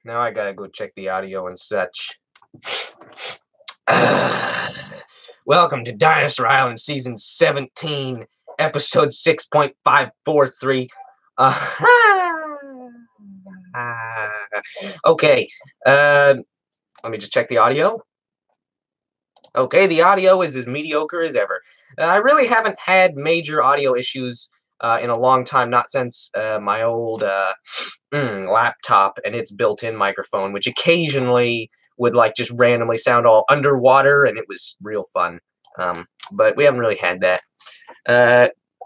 Now I gotta go check the audio and such. Welcome to Dinosaur Island Season 17, Episode 6.543. Okay, let me just check the audio. Okay, the audio is as mediocre as ever. I really haven't had major audio issues in a long time, not since my old laptop and its built-in microphone, which occasionally would like just randomly sound all underwater, and it was real fun. But we haven't really had that.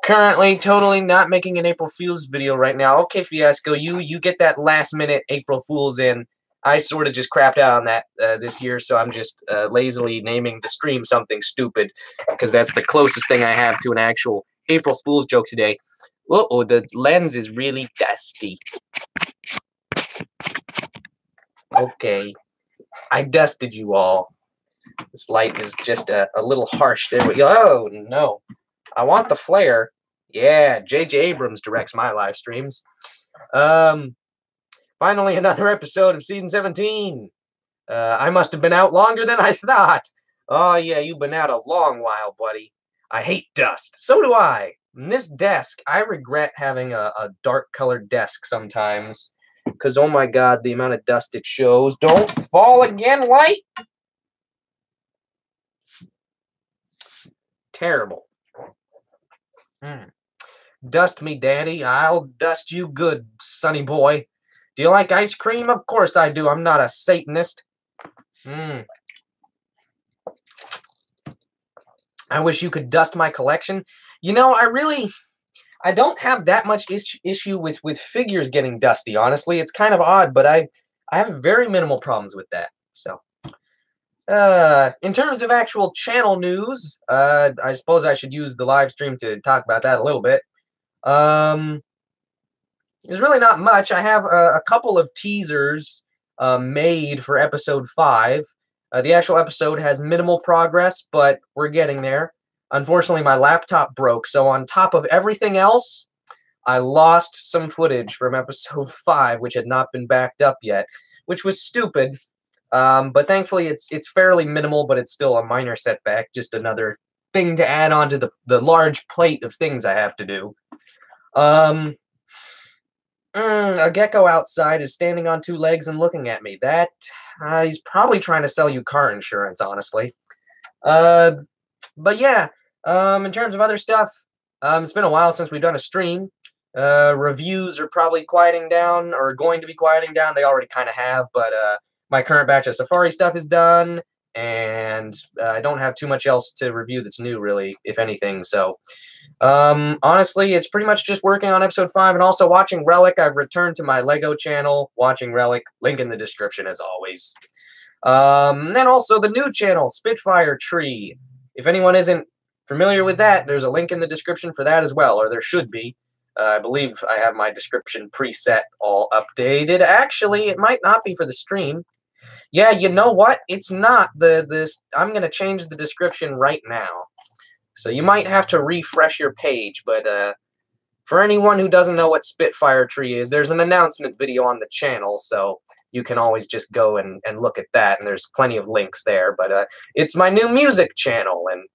Currently, totally not making an April Fool's video right now. Okay, Fiasco, you get that last-minute April Fool's in. I sort of just crapped out on that this year, so I'm just lazily naming the stream something stupid, because that's the closest thing I have to an actual April Fool's joke today. Uh-oh, the lens is really dusty. Okay, I dusted you all. This light is just a little harsh. There we go. Oh, no. I want the flare. Yeah, J.J. Abrams directs my live streams. Finally, another episode of Season 17. I must have been out longer than I thought. Oh, yeah, you've been out a long while, buddy. I hate dust. So do I. And this desk, I regret having a dark-colored desk sometimes. Because, oh my god, the amount of dust it shows. Don't fall again, light! Terrible. Dust me, daddy. I'll dust you good, sonny boy. Do you like ice cream? Of course I do. I'm not a Satanist. I wish you could dust my collection. You know, I don't have that much issue with figures getting dusty, honestly. It's kind of odd, but I have very minimal problems with that. So, in terms of actual channel news, I suppose I should use the live stream to talk about that a little bit. There's really not much. I have a couple of teasers made for episode 5. The actual episode has minimal progress, but we're getting there. Unfortunately, my laptop broke, so on top of everything else, I lost some footage from episode 5, which had not been backed up yet, which was stupid. But thankfully, it's fairly minimal, but it's still a minor setback. Just another thing to add on to the large plate of things I have to do. A gecko outside is standing on 2 legs and looking at me. That, he's probably trying to sell you car insurance, honestly. But yeah, in terms of other stuff, it's been a while since we've done a stream. Reviews are probably quieting down, or going to be quieting down. They already kind of have, but my current batch of Safari stuff is done, and I don't have too much else to review that's new, really, if anything, so... honestly, it's pretty much just working on episode 5 and also watching Relic. I've returned to my Lego channel, watching Relic. Link in the description, as always. Then also the new channel, Spitfire Tree. If anyone isn't familiar with that, there's a link in the description for that as well, or there should be. I believe I have my description preset all updated. Actually, it might not be for the stream. Yeah, you know what? It's not. I'm going to change the description right now. So you might have to refresh your page, but for anyone who doesn't know what Spitfire Tree is, there's an announcement video on the channel, so you can always just go and look at that, and there's plenty of links there. But it's my new music channel, and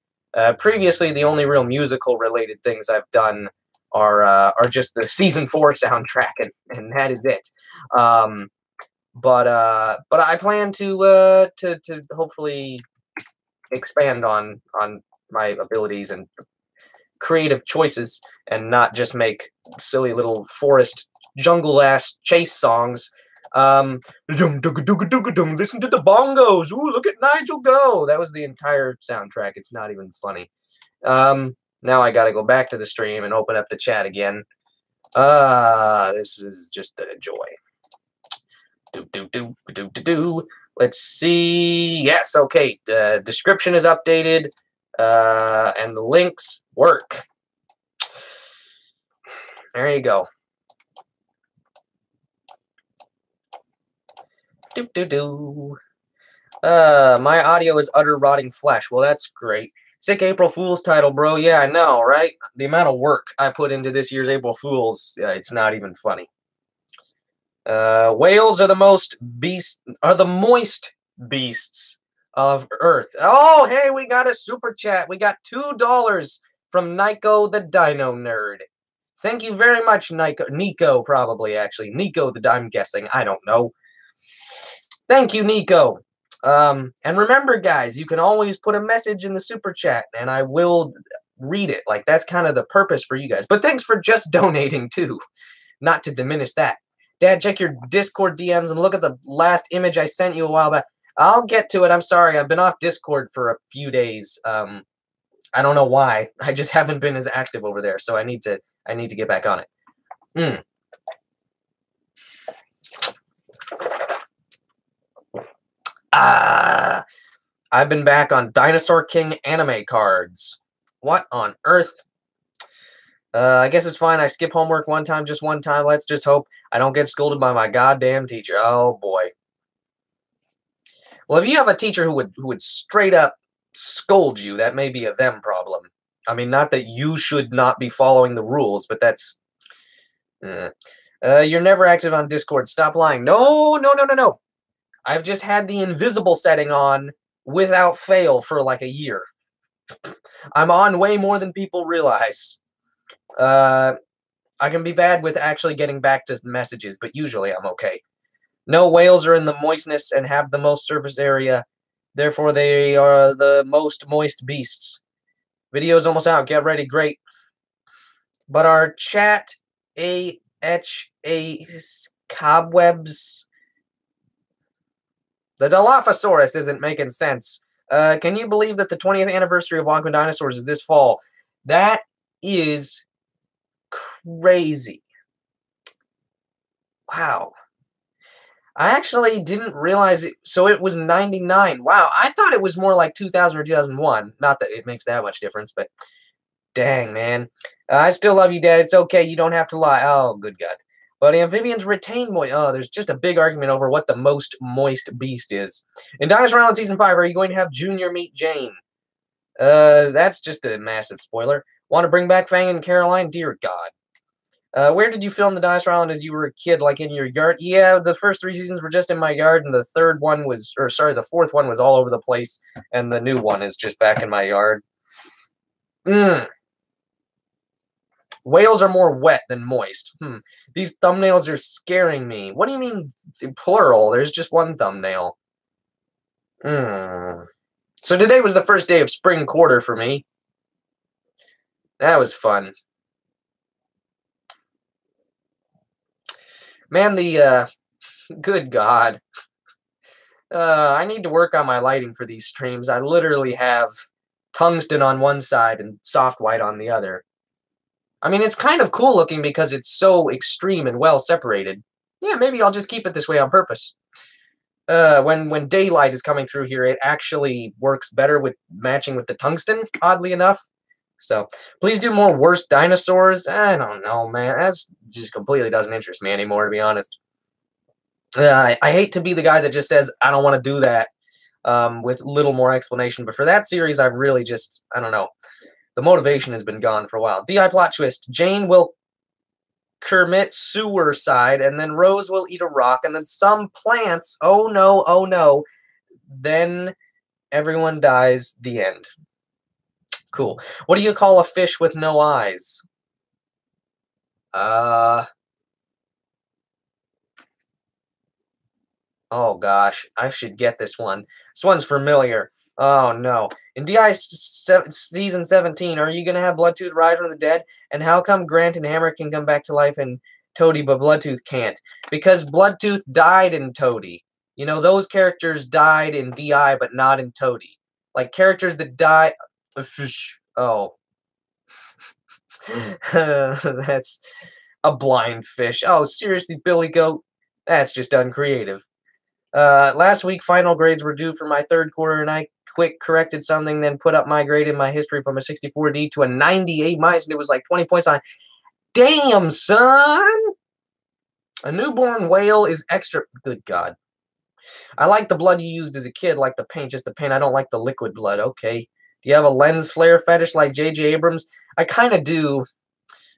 previously the only real musical-related things I've done are just the Season 4 soundtrack, and that is it. But I plan to hopefully expand on my abilities and creative choices, and not just make silly little forest jungle-ass chase songs. Listen to the bongos. Ooh, look at Nigel go. That was the entire soundtrack. It's not even funny. Now I gotta go back to the stream and open up the chat again. This is just a joy. Let's see. Yes, okay. The description is updated. And the links work. There you go. My audio is utter rotting flesh. Well, that's great. Sick April Fool's title, bro. Yeah, I know, right? The amount of work I put into this year's April Fool's, it's not even funny. Whales are the moist beasts of Earth. Oh, hey, we got a super chat. We got $2 from Nico the Dino Nerd. Thank you very much, Nico, probably, actually. Nico, I'm guessing. I don't know. Thank you, Nico. And remember, guys, you can always put a message in the super chat, and I will read it. Like, that's kind of the purpose for you guys. But thanks for just donating, too. Not to diminish that. Dad, check your Discord DMs and look at the last image I sent you a while back. I'll get to it. I'm sorry. I've been off Discord for a few days. I don't know why. I just haven't been as active over there, so I need to get back on it. I've been back on Dinosaur King anime cards. What on earth? I guess it's fine. I skip homework just one time. Let's just hope I don't get scolded by my goddamn teacher. Oh, boy. Well, if you have a teacher who would straight up scold you, that may be a them problem. I mean, not that you should not be following the rules, but that's... you're never active on Discord. Stop lying. No. I've just had the invisible setting on without fail for like a year. I'm on way more than people realize. I can be bad with actually getting back to messages, but usually I'm okay. No, whales are in the moistness and have the most surface area. Therefore, they are the most moist beasts. Video's almost out. Get ready. Great. But our chat cobwebs. The Dilophosaurus isn't making sense. Can you believe that the 20th anniversary of Walkman Dinosaurs is this fall? That is crazy. Wow. I actually didn't realize it. So it was 99. Wow. I thought it was more like 2000 or 2001. Not that it makes that much difference, but dang, man. I still love you, Dad. It's okay. You don't have to lie. Oh, good God. But amphibians retain moist. Oh, there's just a big argument over what the most moist beast is. In Dinosaur Island Season 5, are you going to have Junior meet Jane? That's just a massive spoiler. Want to bring back Fang and Caroline? Dear God. Where did you film the Dinosaur Island as you were a kid, like in your yard? Yeah, the first 3 seasons were just in my yard, and the fourth one was all over the place, and the new one is just back in my yard. Whales are more wet than moist. These thumbnails are scaring me. What do you mean plural? There's just one thumbnail. So today was the first day of spring quarter for me. That was fun. Man, good God. I need to work on my lighting for these streams. I literally have tungsten on one side and soft white on the other. I mean, it's kind of cool looking because it's so extreme and well separated. Yeah, maybe I'll just keep it this way on purpose. When daylight is coming through here, it actually works better with matching with the tungsten, oddly enough. So, please do more worst dinosaurs. I don't know, man. That just completely doesn't interest me anymore, to be honest. I hate to be the guy that just says, I don't want to do that, with little more explanation. But for that series, I've really just, I don't know. The motivation has been gone for a while. DI plot twist. Jane will commit suicide, and then Rose will eat a rock, and then some plants. Oh no. Then everyone dies. The end. Cool. What do you call a fish with no eyes? Oh gosh. I should get this one. This one's familiar. Oh no. In DI Season 17, are you going to have Bloodtooth rise from the dead? And how come Grant and Hammer can come back to life in Toady, but Bloodtooth can't? Because Bloodtooth died in Toady. You know, those characters died in DI, but not in Toady. Like, characters that die... Oh. That's a blind fish. Oh, seriously, Billy Goat? That's just uncreative. Last week, final grades were due for my third quarter, and I quick corrected something, then put up my grade in my history from a 64D to a 98 minus, and it was like 20 points on. Damn, son! A newborn whale is extra... Good God. I like the blood you used as a kid, like the paint, just the paint. I don't like the liquid blood. Okay. Do you have a lens flare fetish like J.J. Abrams? I kind of do.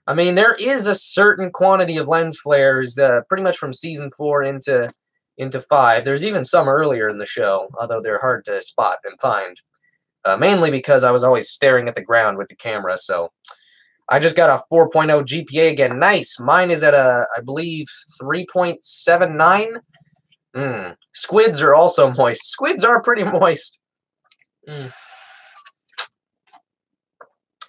I mean, there is a certain quantity of lens flares, pretty much from season 4 into 5. There's even some earlier in the show, although they're hard to spot and find. Mainly because I was always staring at the ground with the camera, so I just got a 4.0 GPA again. Nice. Mine is at I believe, 3.79. Squids are also moist. Squids are pretty moist.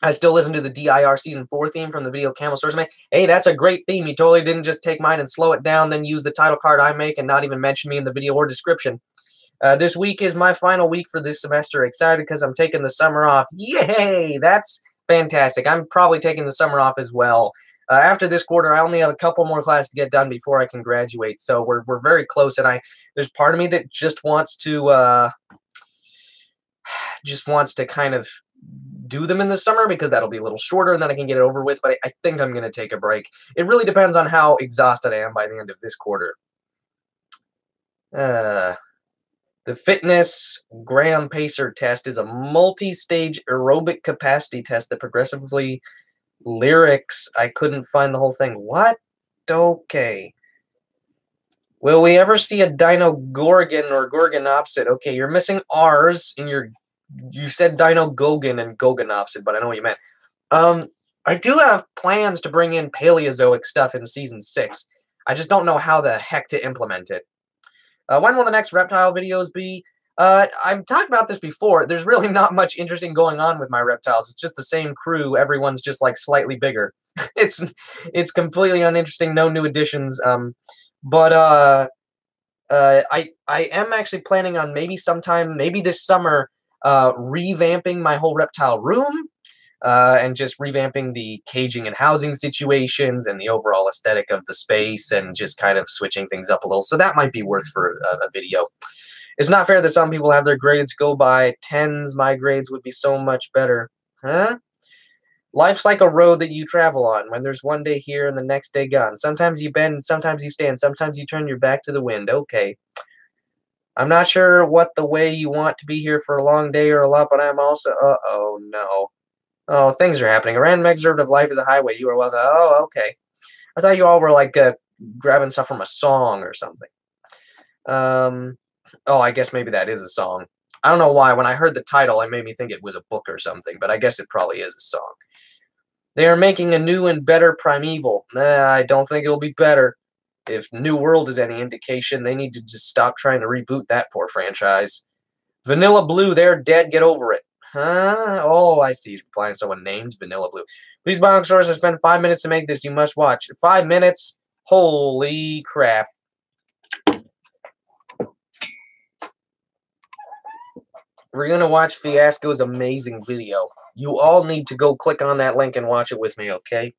I still listen to the DIR Season 4 theme from the video Camel Stores make. Hey, that's a great theme. You totally didn't just take mine and slow it down, then use the title card I make and not even mention me in the video or description. This week is my final week for this semester. Excited because I'm taking the summer off. Yay! That's fantastic. I'm probably taking the summer off as well. After this quarter, I only have a couple more classes to get done before I can graduate. So we're very close, and there's part of me that just wants to kind of do them in the summer because that'll be a little shorter and then I can get it over with. But I think I'm going to take a break. It really depends on how exhausted I am by the end of this quarter. The fitness Graham Pacer test is a multi-stage aerobic capacity test that progressively lyrics. I couldn't find the whole thing. What? Okay. Will we ever see a Dino Gorgon or Gorgonopsid? Okay, you're missing R's in you said Dino Gogan and Gogonopsid, but I know what you meant. I do have plans to bring in Paleozoic stuff in Season 6. I just don't know how the heck to implement it. When will the next reptile videos be? I've talked about this before. There's really not much interesting going on with my reptiles. It's just the same crew. Everyone's just like slightly bigger. It's completely uninteresting. No new additions. But I am actually planning on maybe this summer, revamping my whole reptile room. And just revamping the caging and housing situations and the overall aesthetic of the space and just kind of switching things up a little. So that might be worth for a video. It's not fair that some people have their grades go by 10s. My grades would be so much better. Huh? Life's like a road that you travel on when there's one day here and the next day gone. Sometimes you bend, sometimes you stand, sometimes you turn your back to the wind. Okay. I'm not sure what the way you want to be here for a long day or a lot, but I'm also... Uh-oh, no. Oh, things are happening. A random excerpt of Life is a Highway. You are welcome. Oh, okay. I thought you all were like grabbing stuff from a song or something. Oh, I guess maybe that is a song. I don't know why. When I heard the title, it made me think it was a book or something, but I guess it probably is a song. They are making a new and better Primeval. I don't think it'll be better. If New World is any indication, they need to just stop trying to reboot that poor franchise. Vanilla Blue, they're dead. Get over it. Huh? Oh, I see. He's replying to someone named Vanilla Blue. Please, Bionic Source, I spent 5 minutes to make this. You must watch. 5 minutes? Holy crap. We're going to watch Fiasco's amazing video. You all need to go click on that link and watch it with me, okay?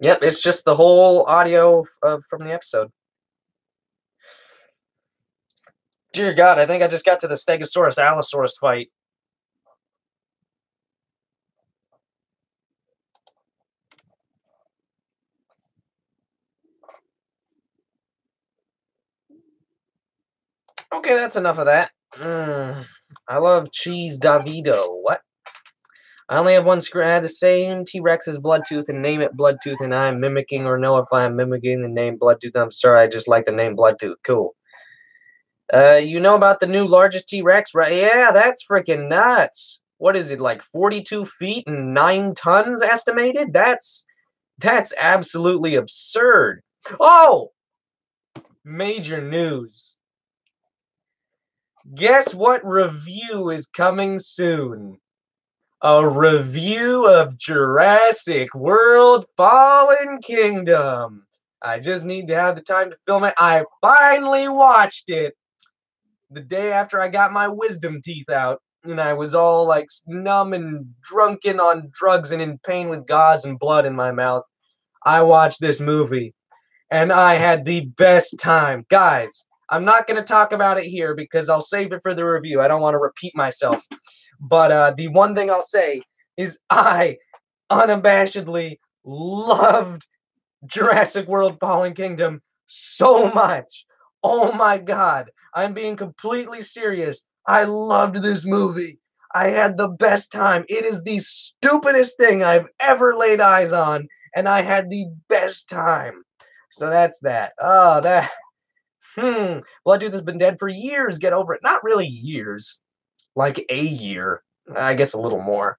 Yep, it's just the whole audio from the episode. Dear God, I think I just got to the Stegosaurus-Allosaurus fight. Okay, that's enough of that. I love cheese Davido. What? I only have one screen. I had the same T-Rex as Bloodtooth and name it Bloodtooth, and I'm mimicking or know if I'm mimicking the name Bloodtooth. I'm sorry, I just like the name Bloodtooth. Cool. You know about the new largest T-Rex, right? Yeah, that's freaking nuts. What is it, like 42 feet and 9 tons estimated? That's absolutely absurd. Oh! Major news. Guess what review is coming soon? A review of Jurassic World Fallen Kingdom. I just need to have the time to film it. I finally watched it the day after I got my wisdom teeth out. And I was all like numb and drunken on drugs and in pain with gauze and blood in my mouth. I watched this movie. and I had the best time. Guys, I'm not going to talk about it here because I'll save it for the review. I don't want to repeat myself. But the one thing I'll say is I unabashedly loved Jurassic World Fallen Kingdom so much. Oh my god. I'm being completely serious. I loved this movie. I had the best time. It is the stupidest thing I've ever laid eyes on, and I had the best time. So that's that. Oh, that. Bloodtooth has been dead for years. Get over it. Not really years. Like a year. I guess a little more.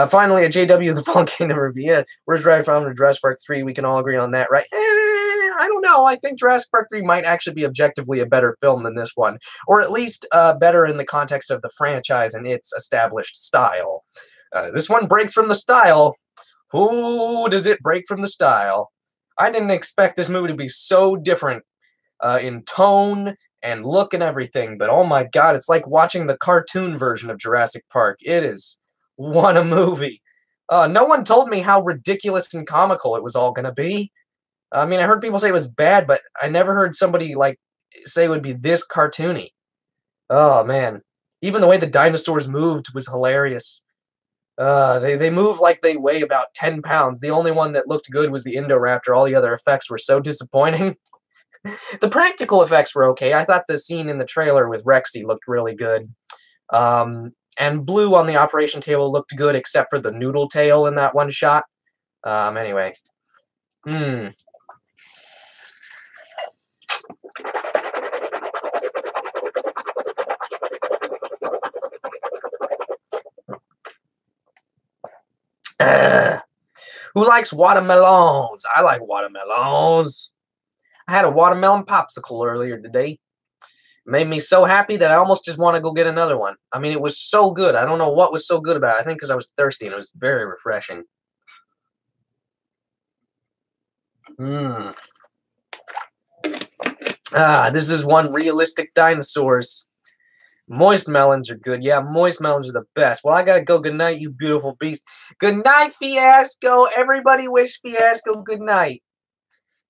Finally, a JW The Fallen Kingdom review. Yeah, where's Jurassic Park to Jurassic Park 3? We can all agree on that, right? I don't know. I think Jurassic Park 3 might actually be objectively a better film than this one. Or at least better in the context of the franchise and its established style. This one breaks from the style. Who does it break from the style? I didn't expect this movie to be so different in tone and look and everything, but oh my god, it's like watching the cartoon version of Jurassic Park. It is what a movie. No one told me how ridiculous and comical it was all gonna be. I mean, I heard people say it was bad, but I never heard somebody like say it would be this cartoony. Oh man, even the way the dinosaurs moved was hilarious. They move like they weigh about 10 pounds. The only one that looked good was the Indoraptor. All the other effects were so disappointing. The practical effects were okay. I thought the scene in the trailer with Rexy looked really good. And Blue on the operation table looked good, except for the noodle tail in that one shot. Anyway. Who likes watermelons? I like watermelons. I had a watermelon popsicle earlier today. It made me so happy that I almost just want to go get another one. I mean, it was so good. I don't know what was so good about it. I think because I was thirsty and it was very refreshing. This is one realistic dinosaurs. Moist melons are good. Yeah, moist melons are the best. Well, I gotta go. Good night, you beautiful beast. Good night, Fiasco. Everybody wish Fiasco good night.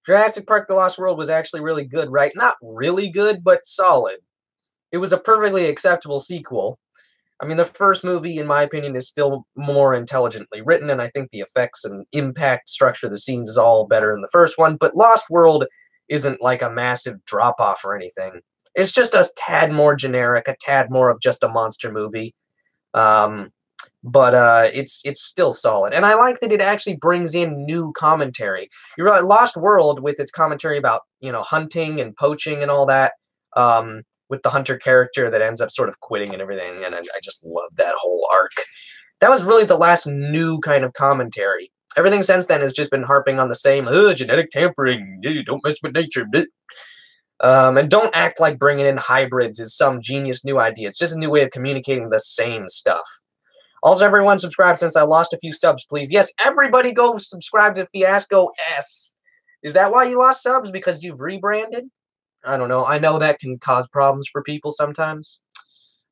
Jurassic Park The Lost World was actually really good, right? Not really good, but solid. It was a perfectly acceptable sequel. I mean, the first movie, in my opinion, is still more intelligently written, and I think the effects and impact structure of the scenes is all better in the first one, but Lost World isn't like a massive drop-off or anything. It's just a tad more generic, a tad more of just a monster movie. But it's still solid. And I like that it actually brings in new commentary. You realize Lost World, with its commentary about, you know, hunting and poaching and all that, with the hunter character that ends up sort of quitting and everything, and I just love that whole arc. That was really the last new kind of commentary. Everything since then has just been harping on the same, genetic tampering, don't mess with nature. And don't act like bringing in hybrids is some genius new idea. It's just a new way of communicating the same stuff. Also, everyone subscribe since I lost a few subs, please. Yes, everybody go subscribe to Fiasco S. Is that why you lost subs? Because you've rebranded? I don't know. I know that can cause problems for people sometimes.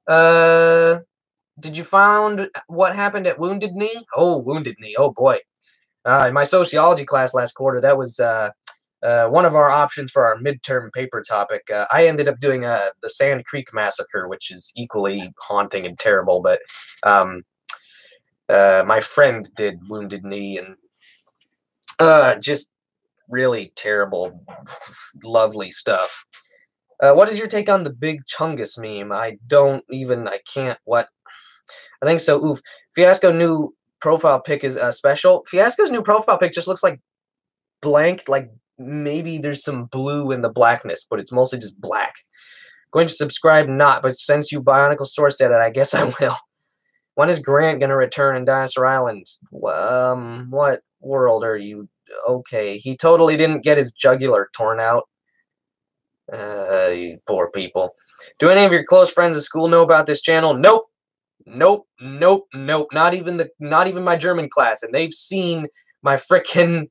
Did you find what happened at Wounded Knee? Oh, Wounded Knee. Oh, boy. In my sociology class last quarter, that was one of our options for our midterm paper topic. I ended up doing the Sand Creek Massacre, which is equally haunting and terrible, but my friend did Wounded Knee, and just really terrible, lovely stuff. What is your take on the Big Chungus meme? I can't, what? I think so. Oof. Fiasco new profile pic is special. Fiasco's new profile pic just looks like blank, like maybe there's some blue in the blackness, but it's mostly just black. Going to subscribe, not, but since you Bionicle Source said it, I guess I will. When is Grant going to return in Dinosaur Island? What world are you? Okay, he totally didn't get his jugular torn out. You poor people. Do any of your close friends at school know about this channel? Nope. Nope. Nope. Nope. Not even my German class, and they've seen my frickin'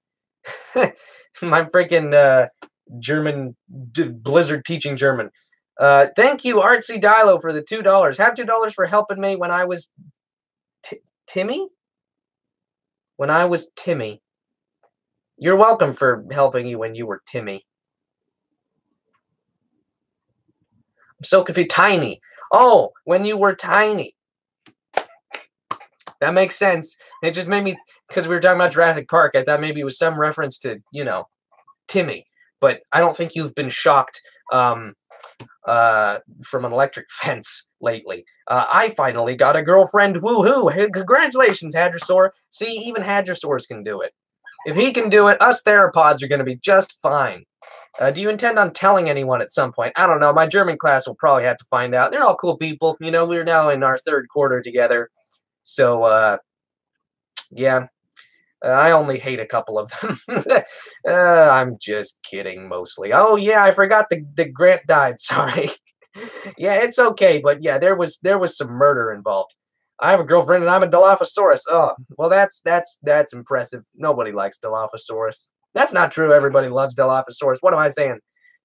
German Blizzard teaching German. Thank you, Artsy Dilo, for the $2. Have $2 for helping me when I was Timmy? When I was Timmy. You're welcome for helping you when you were Timmy. I'm so confused. Tiny. Oh, when you were tiny. That makes sense. It just made me, because we were talking about Jurassic Park, I thought maybe it was some reference to, Timmy. But I don't think you've been shocked from an electric fence lately. I finally got a girlfriend. Woohoo! Hey, congratulations, Hadrosaur. See, even Hadrosaurs can do it. If he can do it, us theropods are going to be just fine. Do you intend on telling anyone at some point? I don't know. My German class will probably have to find out. They're all cool people. We're now in our third quarter together. So, yeah. I only hate a couple of them. I'm just kidding, mostly. Oh yeah, I forgot the Grant died. Sorry. Yeah, it's okay, but yeah, there was some murder involved. I have a girlfriend and I'm a Dilophosaurus. Oh, well, that's impressive. Nobody likes Dilophosaurus. That's not true. Everybody loves Dilophosaurus. What am I saying?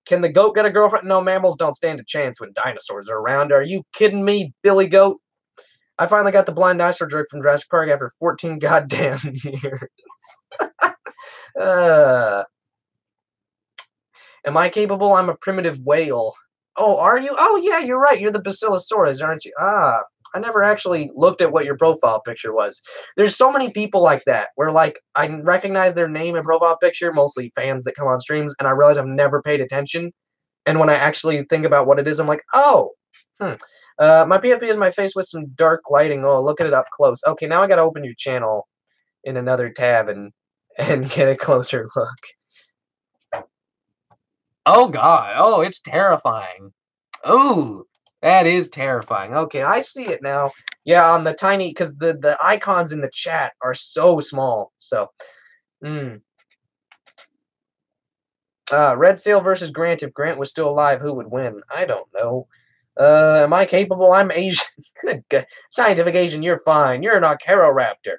Can the goat get a girlfriend? No, mammals don't stand a chance when dinosaurs are around. Are you kidding me, Billy Goat? I finally got the blind dinosaur joke from Jurassic Park after 14 goddamn years. uh, am I capable? I'm a primitive whale. Oh, are you? Oh, yeah, you're right. You're the Basilosaurus, aren't you? Ah, I never actually looked at what your profile picture was. There's so many people like that where, like, I recognize their name and profile picture, mostly fans that come on streams, and I realize I've never paid attention. And when I actually think about what it is, I'm like, oh, my PFP is my face with some dark lighting. Oh, look at it up close. Okay, now I gotta open your channel in another tab and get a closer look. Oh God! Oh, it's terrifying. Oh, that is terrifying. Okay, I see it now. Yeah, on the tiny, because the icons in the chat are so small. So, Red Seal versus Grant. If Grant was still alive, who would win? I don't know. Am I capable? I'm Asian. Good God. Scientific Asian, you're fine. You're an Archaeoraptor.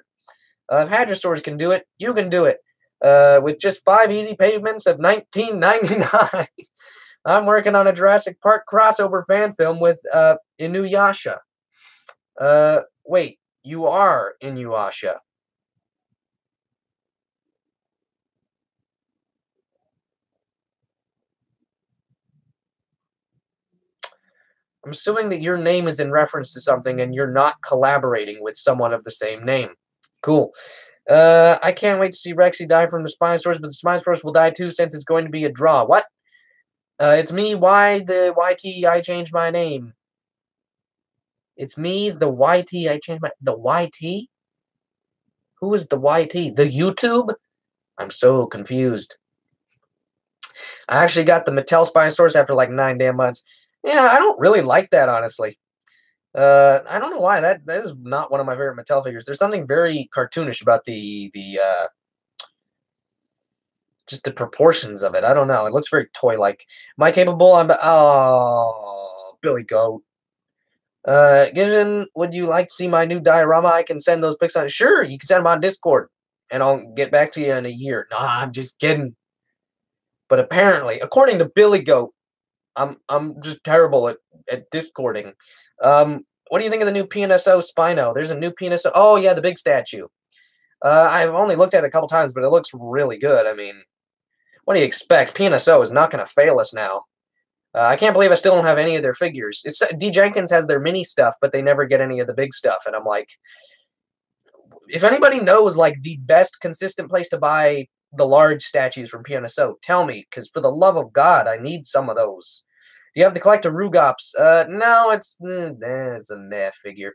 If Hadrosaurs can do it, you can do it. With just 5 easy payments of $19.99. I'm working on a Jurassic Park crossover fan film with Inuyasha. Wait, you are Inuyasha. I'm assuming that your name is in reference to something and you're not collaborating with someone of the same name. Cool. I can't wait to see Rexy die from the Spinosaurus, but the Spinosaurus will die too since it's going to be a draw. What? It's me, why the YT, I changed my name. It's me, the YT, I changed my... The YT? Who is the YT? The YouTube? I'm so confused. I actually got the Mattel Spinosaurus after like 9 damn months. Yeah, I don't really like that, honestly. I don't know why. That is not one of my favorite Mattel figures. There's something very cartoonish about just the proportions of it. I don't know. It looks very toy-like. Am I capable? Oh, Billy Goat. Given, would you like to see my new diorama? I can send those pics on. Sure, you can send them on Discord, and I'll get back to you in a year. Nah, I'm just kidding. But apparently, according to Billy Goat, I'm just terrible at Discording. What do you think of the new PNSO Spino? There's a new PNSO. Oh yeah, the big statue. I've only looked at it a couple times, but it looks really good. I mean, what do you expect? PNSO is not going to fail us now. I can't believe I still don't have any of their figures. It's D. Jenkins has their mini stuff, but they never get any of the big stuff. And I'm like, if anybody knows like the best consistent place to buy the large statues from PNSO, tell me, because for the love of God, I need some of those. Do you have the collector Rugops? No, it's a meh figure.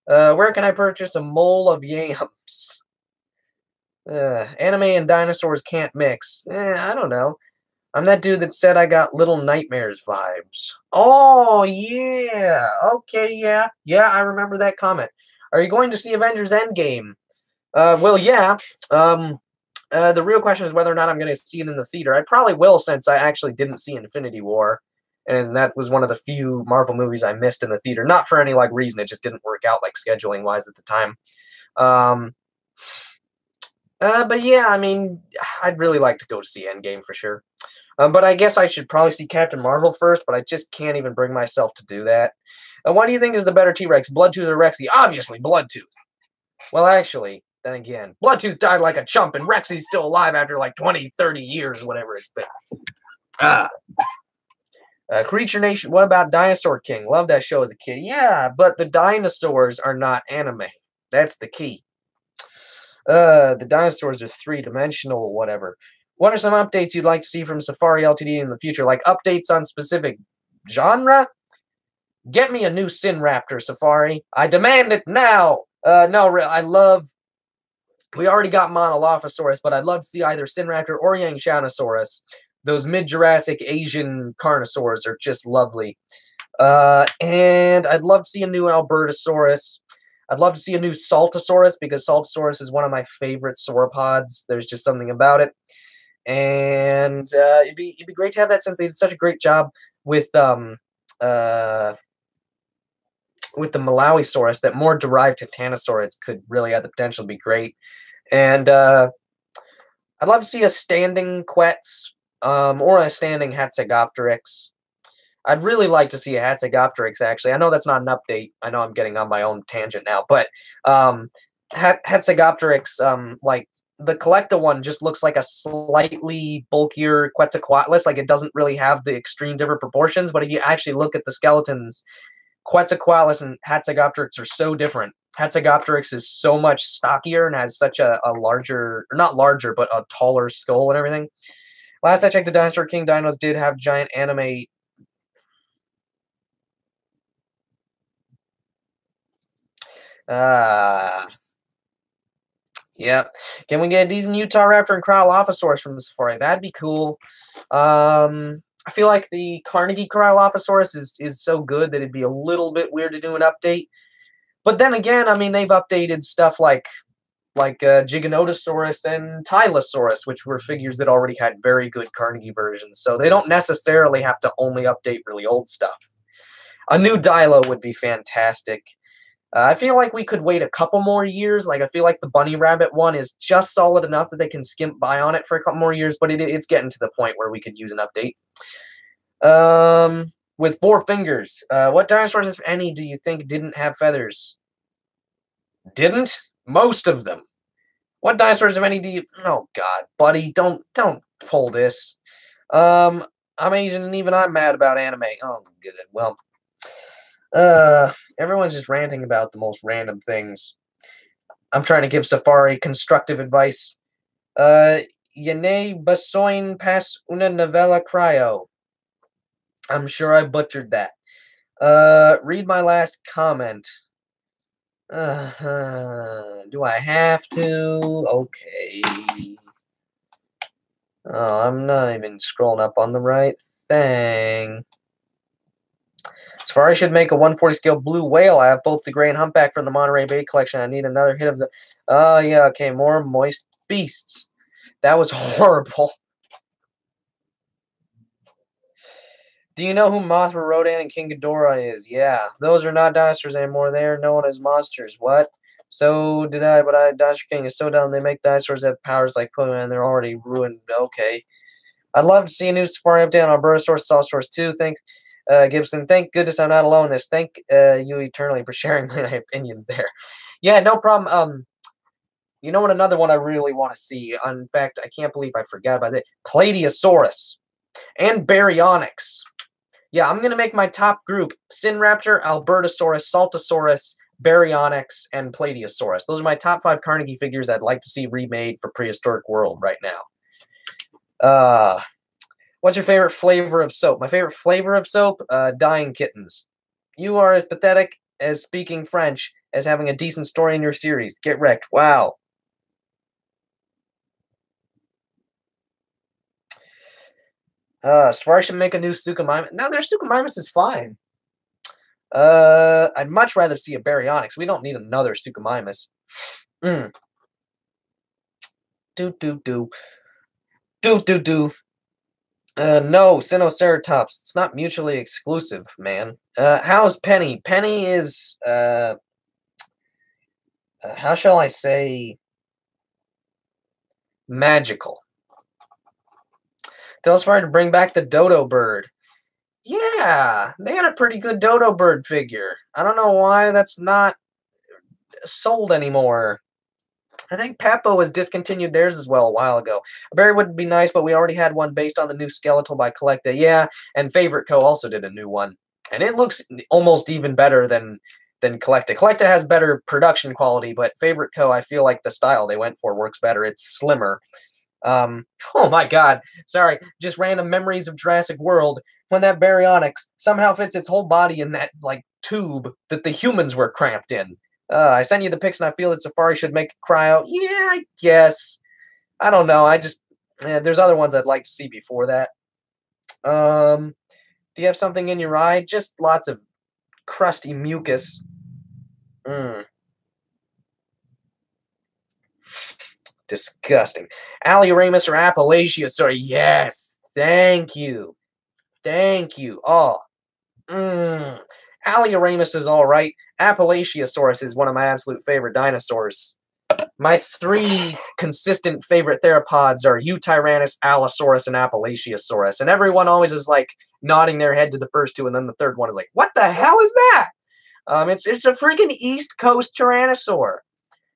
Where can I purchase a mole of yams? Anime and dinosaurs can't mix. I don't know. I'm that dude that said I got Little Nightmares vibes. Oh, yeah. Okay, yeah. Yeah, I remember that comment. Are you going to see Avengers Endgame? Well, yeah. The real question is whether or not I'm going to see it in the theater. I probably will, since I actually didn't see Infinity War. And that was one of the few Marvel movies I missed in the theater. Not for any, like, reason. It just didn't work out, like, scheduling-wise at the time. But yeah, I mean, I'd really like to go to see Endgame for sure. But I guess I should probably see Captain Marvel first, but I just can't even bring myself to do that. What do you think is the better T-Rex, Bloodtooth or Rexy? Obviously, Bloodtooth. Well, actually, Then again, Bloodtooth died like a chump, and Rexy's still alive after like 20, 30 years, whatever it's been. Creature Nation, what about Dinosaur King? Love that show as a kid. Yeah, but the dinosaurs are not anime. That's the key. The dinosaurs are three-dimensional, whatever. What are some updates you'd like to see from Safari Ltd in the future? Like updates on specific genre? Get me a new Sinraptor, Safari. I demand it now. No, I love... We already got Monolophosaurus, but I'd love to see either Sinraptor or Yangshanosaurus. Those mid-Jurassic Asian carnosaurs are just lovely. And I'd love to see a new Albertosaurus. I'd love to see a new Saltosaurus, because Saltosaurus is one of my favorite sauropods. There's just something about it. And it'd be great to have that, since they did such a great job with the Malawisaurus, that more derived Titanosaurids could really have the potential to be great. And I'd love to see a standing Quetz, or a standing Hatzegopteryx. I'd really like to see a Hatzegopteryx, actually. I know that's not an update. I know I'm getting on my own tangent now, but Hatzegopteryx, like, the Collecta one just looks like a slightly bulkier Quetzalcoatlus. Like, it doesn't really have the extreme different proportions, but if you actually look at the skeletons, Quetzalcoatlus and Hatzegopteryx are so different. Hatzegopteryx is so much stockier and has such a larger, or not larger, but a taller skull and everything. Last I checked, the Dinosaur King dinos did have giant anime. Yeah. Can we get a decent Utah Raptor and Cryolophosaurus from the Safari? That'd be cool. I feel like the Carnegie Cryolophosaurus is so good that it'd be a little bit weird to do an update. But then again, I mean, they've updated stuff like Giganotosaurus and Tylosaurus, which were figures that already had very good Carnegie versions. So they don't necessarily have to only update really old stuff. A new Dilo would be fantastic. I feel like we could wait a couple more years. Like, I feel like the Bunny Rabbit one is just solid enough that they can skimp by on it for a couple more years, but it's getting to the point where we could use an update. With 4 fingers, what dinosaurs, if any, do you think didn't have feathers? Didn't? Most of them. What dinosaurs, if any, do you... Oh, God, buddy, don't pull this. I'm Asian, and even I'm mad about anime. Oh, good. Well... everyone's just ranting about the most random things. I'm trying to give Safari constructive advice. Yene basoin pas una novela cryo. I'm sure I butchered that. Read my last comment. Do I have to? Okay. Oh, I'm not even scrolling up on the right thing. Safari should make a 140 scale blue whale. I have both the gray and humpback from the Monterey Bay collection. I need another hit of the... Oh, yeah, okay, more moist beasts. That was horrible. Do you know who Mothra, Rodan, and King Ghidorah is? Yeah, those are not dinosaurs anymore. They are known as monsters. What? So did I, but Dinosaur King is so dumb. They make dinosaurs have powers like Pokemon, and they're already ruined. Okay. I'd love to see a new Safari update on Albertosaurus, Saltosaurus 2. Thanks. Gibson, thank goodness I'm not alone in this. Thank you eternally for sharing my opinions there. Yeah, no problem. You know what? Another one I really want to see. In fact, I can't believe I forgot about it. Plateosaurus and Baryonyx. Yeah, I'm gonna make my top group: Sinraptor, Albertosaurus, Saltosaurus, Baryonyx, and Plateosaurus. Those are my top 5 Carnegie figures I'd like to see remade for Prehistoric World right now. What's your favorite flavor of soap? My favorite flavor of soap? Dying kittens. You are as pathetic as speaking French as having a decent story in your series. Get wrecked. Wow. Safari should make a new Suchomimus. No, their Suchomimus is fine. I'd much rather see a Baryonyx. We don't need another Suchomimus. No, Sinoceratops. It's not mutually exclusive, man. How's Penny? Penny is, how shall I say, magical. Tell Safari to bring back the Dodo Bird. Yeah, they had a pretty good Dodo Bird figure. I don't know why that's not sold anymore. I think Peppo has discontinued theirs as well a while ago. A berry would be nice, but we already had one based on the new skeletal by Collecta. Yeah, and Favorite Co. also did a new one. And it looks almost even better than Collecta. Collecta has better production quality, but Favorite Co., I feel like the style they went for works better. It's slimmer. Oh my god. Sorry, just random memories of Jurassic World when that Baryonyx somehow fits its whole body in that, like, tube that the humans were cramped in. I sent you the pics and I feel that Safari should make it cry out. Yeah, I guess. I don't know. There's other ones I'd like to see before that. Do you have something in your eye? Just lots of crusty mucus. Disgusting. Alioramus or Appalachia, sorry. Yes. Thank you. Thank you. Oh. Alioramus is alright. Appalachiosaurus is one of my absolute favorite dinosaurs. My 3 consistent favorite theropods are Eutyrannus, Allosaurus, and Appalachiosaurus. And everyone always is like nodding their head to the first 2, and then the third one is like, what the hell is that? It's a freaking East Coast Tyrannosaur.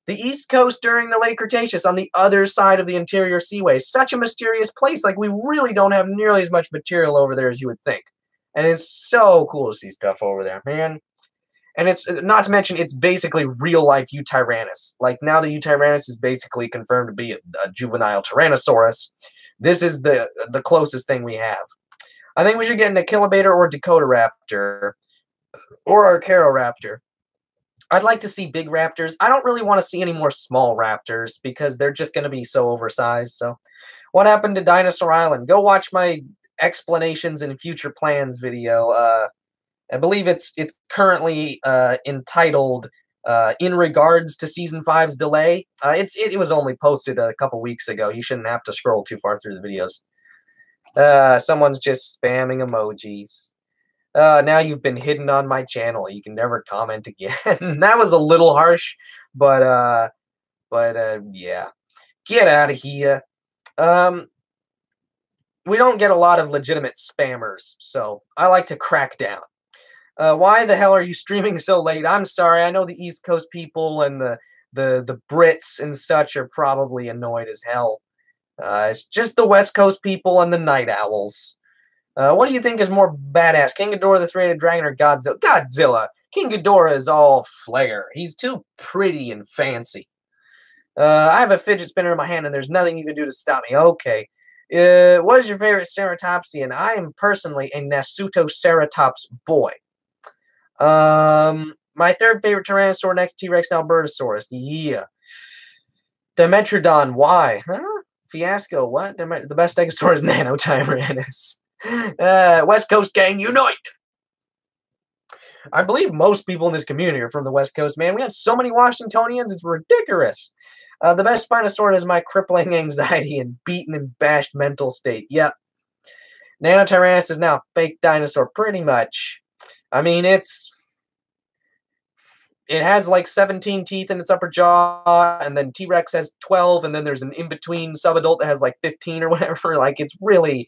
The East Coast during the late Cretaceous on the other side of the interior seaway. Such a mysterious place. Like, we really don't have nearly as much material over there as you would think. And it's so cool to see stuff over there, man. And it's, not to mention, it's basically real-life Eutyrannus. Like, now the Eutyrannus is basically confirmed to be a juvenile Tyrannosaurus. This is the closest thing we have. I think we should get an Achillobator or Dakotaraptor. Or Archaeoraptor. I'd like to see big raptors. I don't really want to see any more small raptors because they're just going to be so oversized. So, what happened to Dinosaur Island? Go watch my explanations and future plans video. I believe it's currently entitled "In Regards to Season 5's Delay." It was only posted a couple weeks ago. You shouldn't have to scroll too far through the videos. Someone's just spamming emojis. Now you've been hidden on my channel. You can never comment again. That was a little harsh, but yeah. Get out of here. We don't get a lot of legitimate spammers, so I like to crack down. Why the hell are you streaming so late? I'm sorry. I know the East Coast people and the Brits and such are probably annoyed as hell. It's just the West Coast people and the night owls. What do you think is more badass, King Ghidorah, the Three-Headed Dragon, or Godzilla? Godzilla! King Ghidorah is all flair. He's too pretty and fancy. I have a fidget spinner in my hand, and there's nothing you can do to stop me. Okay. What is your favorite ceratopsian? I am personally a Nasutoceratops boy. My third favorite Tyrannosaur next to T-Rex and Albertosaurus. Yeah. Dimetrodon, why? Huh? Fiasco, what? The best Stegosaurus is Nanotyrannus. West Coast gang, unite! I believe most people in this community are from the West Coast, man. We have so many Washingtonians, it's ridiculous. The best Spinosaurus is my crippling anxiety and beaten and bashed mental state. Yep. Nanotyrannus is now a fake dinosaur, pretty much. I mean, it has like 17 teeth in its upper jaw, and then T-Rex has 12, and then there's an in-between subadult that has like 15 or whatever. Like, it's really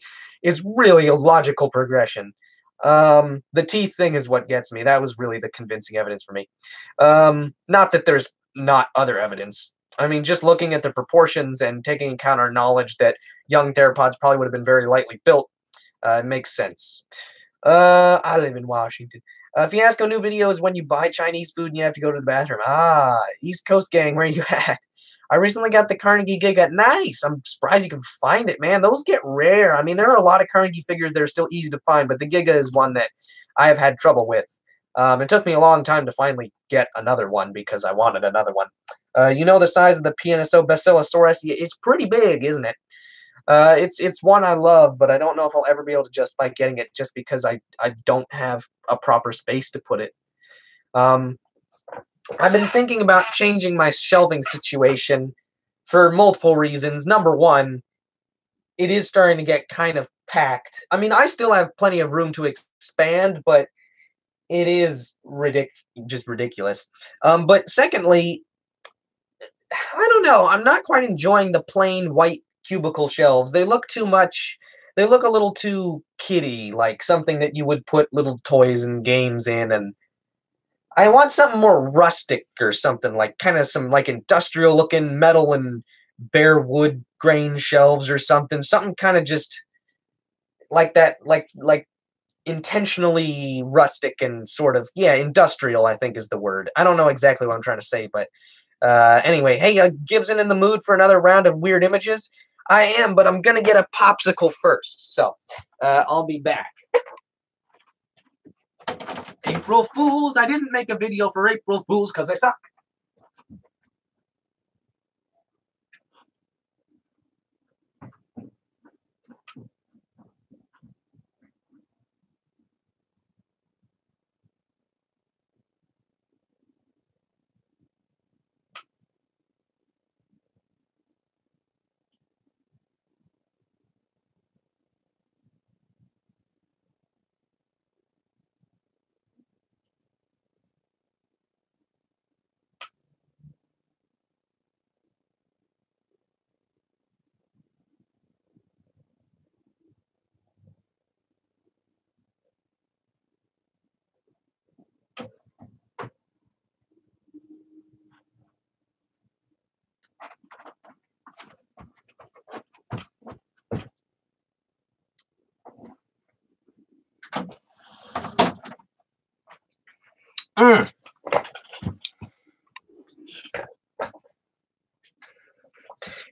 a logical progression. The teeth thing is what gets me. That was really the convincing evidence for me. Not that there's not other evidence. I mean, just looking at the proportions and taking into account our knowledge that young theropods probably would have been very lightly built, it makes sense. I live in Washington. Fiasco new videos when you buy Chinese food and you have to go to the bathroom. East Coast gang, where you at? I recently got the Carnegie Giga. Nice. I'm surprised you can find it, man. Those get rare. I mean, there are a lot of Carnegie figures that are still easy to find, but the Giga is one that I have had trouble with. It took me a long time to finally get another one because I wanted another one. You know the size of the PNSO Basilosaurus? It's pretty big, isn't it? It's one I love, but I don't know if I'll ever be able to justify getting it just because I don't have a proper space to put it. I've been thinking about changing my shelving situation for multiple reasons. Number one, it is starting to get kind of packed. I mean, I still have plenty of room to expand, but it is just ridiculous. But secondly, I don't know. I'm not quite enjoying the plain white cubicle shelves. They look too much. They look a little too kiddie, like something that you would put little toys and games in, and I want something more rustic or something, like kind of some like industrial looking metal and bare wood grain shelves or something. Something kind of just like that, like intentionally rustic and sort of, yeah, industrial, I think is the word. I don't know exactly what I'm trying to say, but anyway, hey, Gibson, in the mood for another round of weird images? I am, but I'm gonna get a popsicle first, so I'll be back. April Fools! I didn't make a video for April Fools because I suck.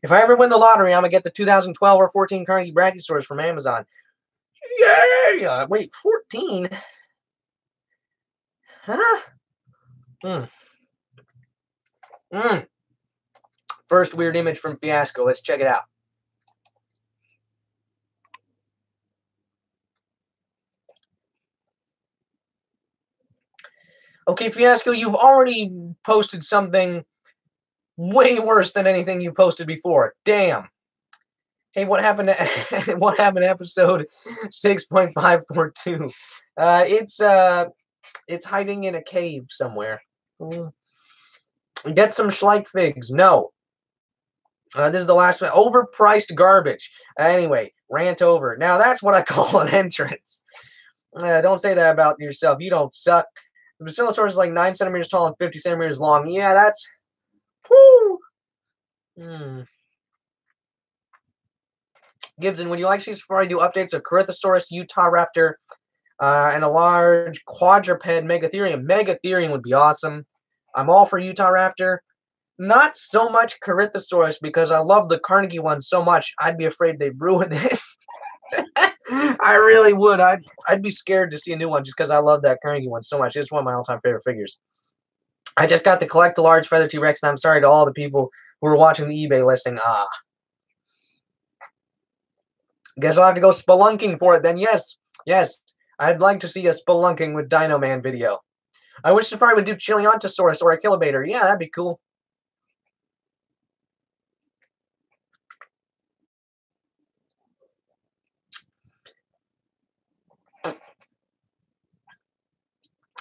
If I ever win the lottery, I'm gonna get the 2012 or 14 Carnegie Brachiosaurus from Amazon. Yeah! Wait, 14? Huh? First weird image from Fiasco. Let's check it out. Okay, Fiasco, you've already posted something way worse than anything you posted before. Damn. Hey, what happened to what happened to episode 6.542? It's hiding in a cave somewhere. Get some Schleich figs. No. This is the last one. Overpriced garbage. Anyway, rant over. Now that's what I call an entrance. Don't say that about yourself. You don't suck. The Basilosaurus is like 9 centimeters tall and 50 centimeters long. Yeah, that's... Whoo! Gibson, would you like to see Safari do updates of Corythosaurus, Utah Raptor, and a large quadruped Megatherium? Megatherium would be awesome. I'm all for Utah Raptor. Not so much Corythosaurus because I love the Carnegie one so much. I'd be afraid they'd ruin it. I really would. I'd be scared to see a new one just because I love that Carnegie one so much. It's one of my all-time favorite figures. I just got the collect a large feather T-Rex, and I'm sorry to all the people who were watching the eBay listing. Guess I'll have to go spelunking for it then. Yes, I'd like to see a spelunking with Dino Man video. I wish Safari would do Chiliontosaurus or a Kilobator. Yeah, that'd be cool.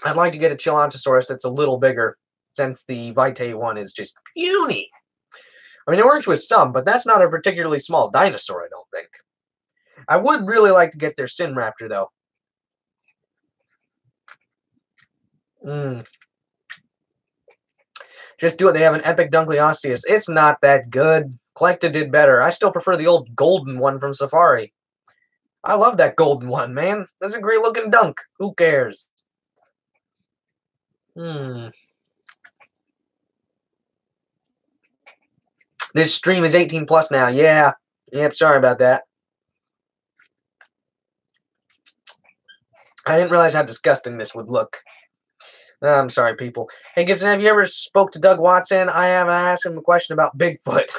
I'd like to get a Chiliontosaurus that's a little bigger, since the Vitae one is just puny. I mean, it works with some, but that's not a particularly small dinosaur, I don't think. I would really like to get their Sinraptor, though. Just do it. They have an epic Dunkleosteus. It's not that good. Collected did better. I still prefer the old golden one from Safari. I love that golden one, man. That's a great looking dunk. Who cares? This stream is 18 plus now. Yeah. Yep, sorry about that. I didn't realize how disgusting this would look. I'm sorry, people. Hey, Gibson, have you ever spoke to Doug Watson? I have. I asked him a question about Bigfoot.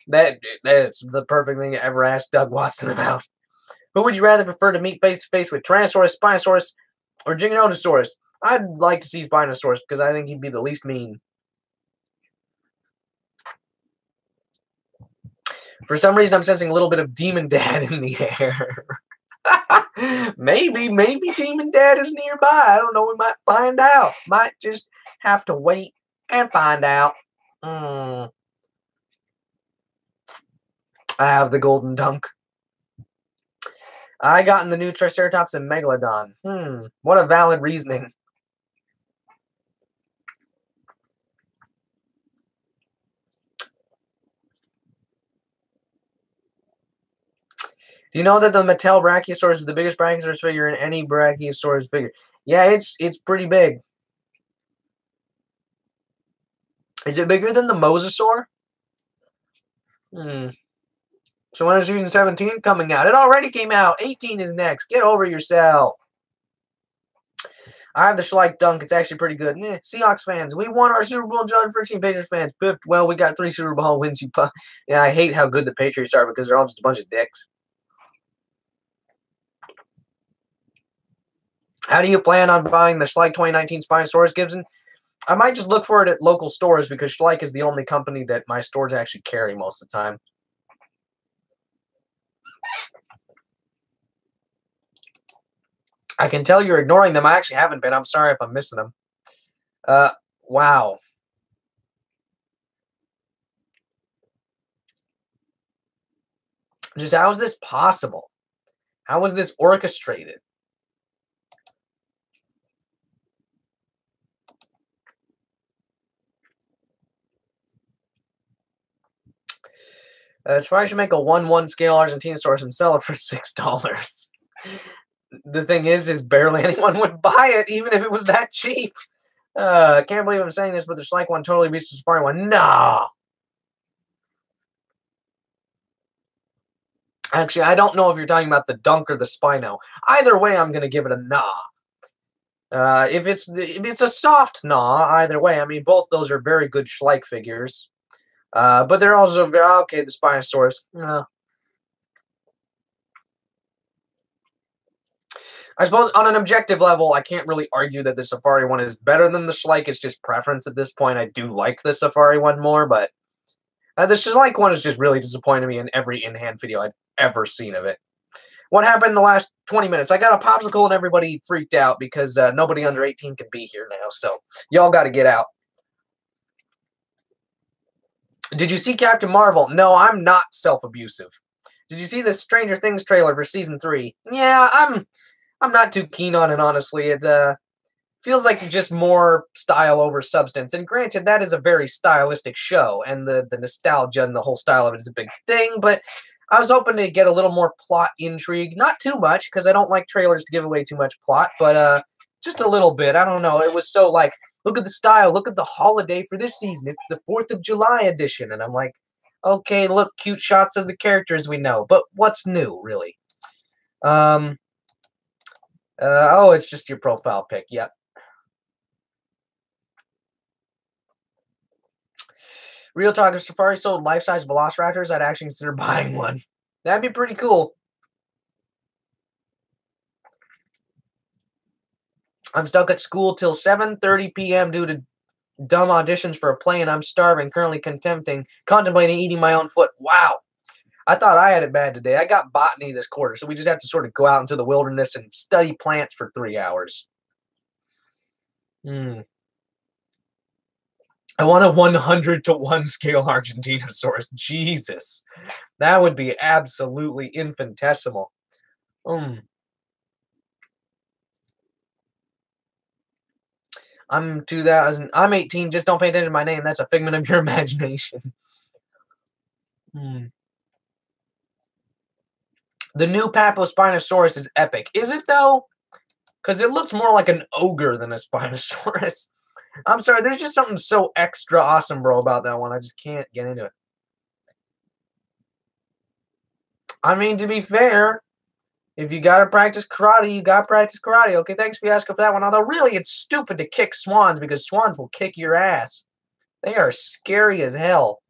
That's the perfect thing to ever ask Doug Watson about. Who would you rather prefer to meet face-to-face with, Tyrannosaurus, Spinosaurus, or Giganotosaurus? I'd like to see Spinosaurus because I think he'd be the least mean. For some reason, I'm sensing a little bit of Demon Dad in the air. Maybe Demon Dad is nearby. I don't know. We might find out. Might just have to wait and find out. I have the golden dunk. I got in the new Triceratops and Megalodon. What a valid reasoning. Do you know that the Mattel Brachiosaurus is the biggest Brachiosaurus figure in any Brachiosaurus figure? Yeah, it's pretty big. Is it bigger than the Mosasaur? Hmm. So when is season 17 coming out? It already came out. 18 is next. Get over yourself. I have the Schleich dunk. It's actually pretty good. Seahawks fans, we won our Super Bowl. John Friction, Patriots fans, biffed. Well, we got 3 Super Bowl wins. Yeah, I hate how good the Patriots are because they're all just a bunch of dicks. How do you plan on buying the Schleich 2019 Spinosaurus, Gibson? I might just look for it at local stores because Schleich is the only company that my stores actually carry most of the time. I can tell you're ignoring them. I actually haven't been. I'm sorry if I'm missing them. Wow. Just how is this possible? How was this orchestrated? It's probably should make a 1/1 scale Argentina source and sell it for $6. The thing is barely anyone would buy it, even if it was that cheap. I can't believe I'm saying this, but the Schleich one totally beats the Safari one. No. Actually, I don't know if you're talking about the Dunk or the Spino. Either way, I'm going to give it a nah. If it's a soft nah, either way. I mean, both those are very good Schleich figures. But they're also okay. The Spinosaurus, no. I suppose on an objective level, I can't really argue that the Safari one is better than the Schleich. It's just preference at this point. I do like the Safari one more, but the Schleich one is just really disappointed me in every in-hand video I've ever seen of it. What happened in the last 20 minutes? I got a popsicle and everybody freaked out because nobody under 18 can be here now. So y'all got to get out. Did you see Captain Marvel? No, I'm not self-abusive. Did you see the Stranger Things trailer for season 3? Yeah, I'm not too keen on it, honestly. It feels like just more style over substance. And granted, that is a very stylistic show, and the nostalgia and the whole style of it is a big thing, but I was hoping to get a little more plot intrigue. Not too much, because I don't like trailers to give away too much plot, but just a little bit. I don't know. It was so like, look at the style, look at the holiday for this season. It's the 4th of July edition. And I'm like, okay, look, cute shots of the characters we know. But what's new, really? Oh, it's just your profile pic. Yep. Real talk, if Safari sold life-size Velociraptors, I'd actually consider buying one. That'd be pretty cool. I'm stuck at school till 7:30 p.m. due to dumb auditions for a play, and I'm starving, currently contemplating eating my own foot. Wow. I thought I had it bad today. I got botany this quarter, so we just have to sort of go out into the wilderness and study plants for 3 hours. I want a 100-to-1 scale Argentinosaurus. Jesus. That would be absolutely infinitesimal. I'm 2000. I'm 18. Just don't pay attention to my name. That's a figment of your imagination. The new Papospinosaurus is epic. Is it, though? Because it looks more like an ogre than a Spinosaurus. I'm sorry. There's just something so extra awesome, bro, about that one. I just can't get into it. I mean, to be fair, if you got to practice karate, you got to practice karate. Okay, thanks, Fiasco, for that one. Although, really, it's stupid to kick swans because swans will kick your ass. They are scary as hell.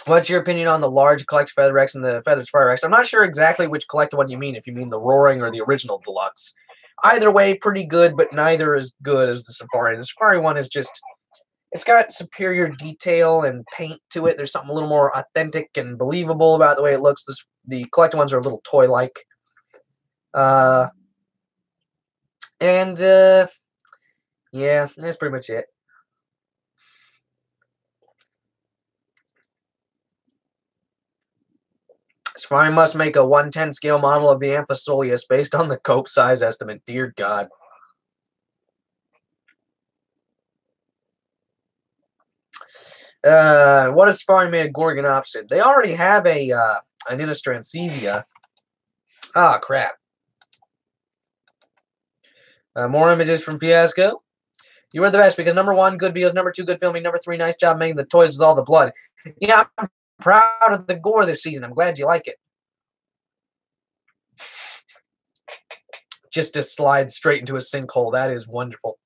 What's your opinion on the large collector Feather Rex and the Feathered Safari Rex? I'm not sure exactly which collector one you mean, if you mean the Roaring or the original deluxe. Either way, pretty good, but neither as good as the Safari. The Safari one is just, it's got superior detail and paint to it. There's something a little more authentic and believable about the way it looks. The collector ones are a little toy-like. Yeah, that's pretty much it. Safari must make a 1/10 scale model of the Amphisoleus based on the cope size estimate. Dear God. What if Safari made a Gorgon opposite? They already have a an Innistransevia. Ah, crap. More images from Fiasco. You were the best because number 1, good videos. Number 2, good filming. Number 3, nice job making the toys with all the blood. Yeah, I'm proud of the gore this season. I'm glad you like it. Just to slide straight into a sinkhole. That is wonderful.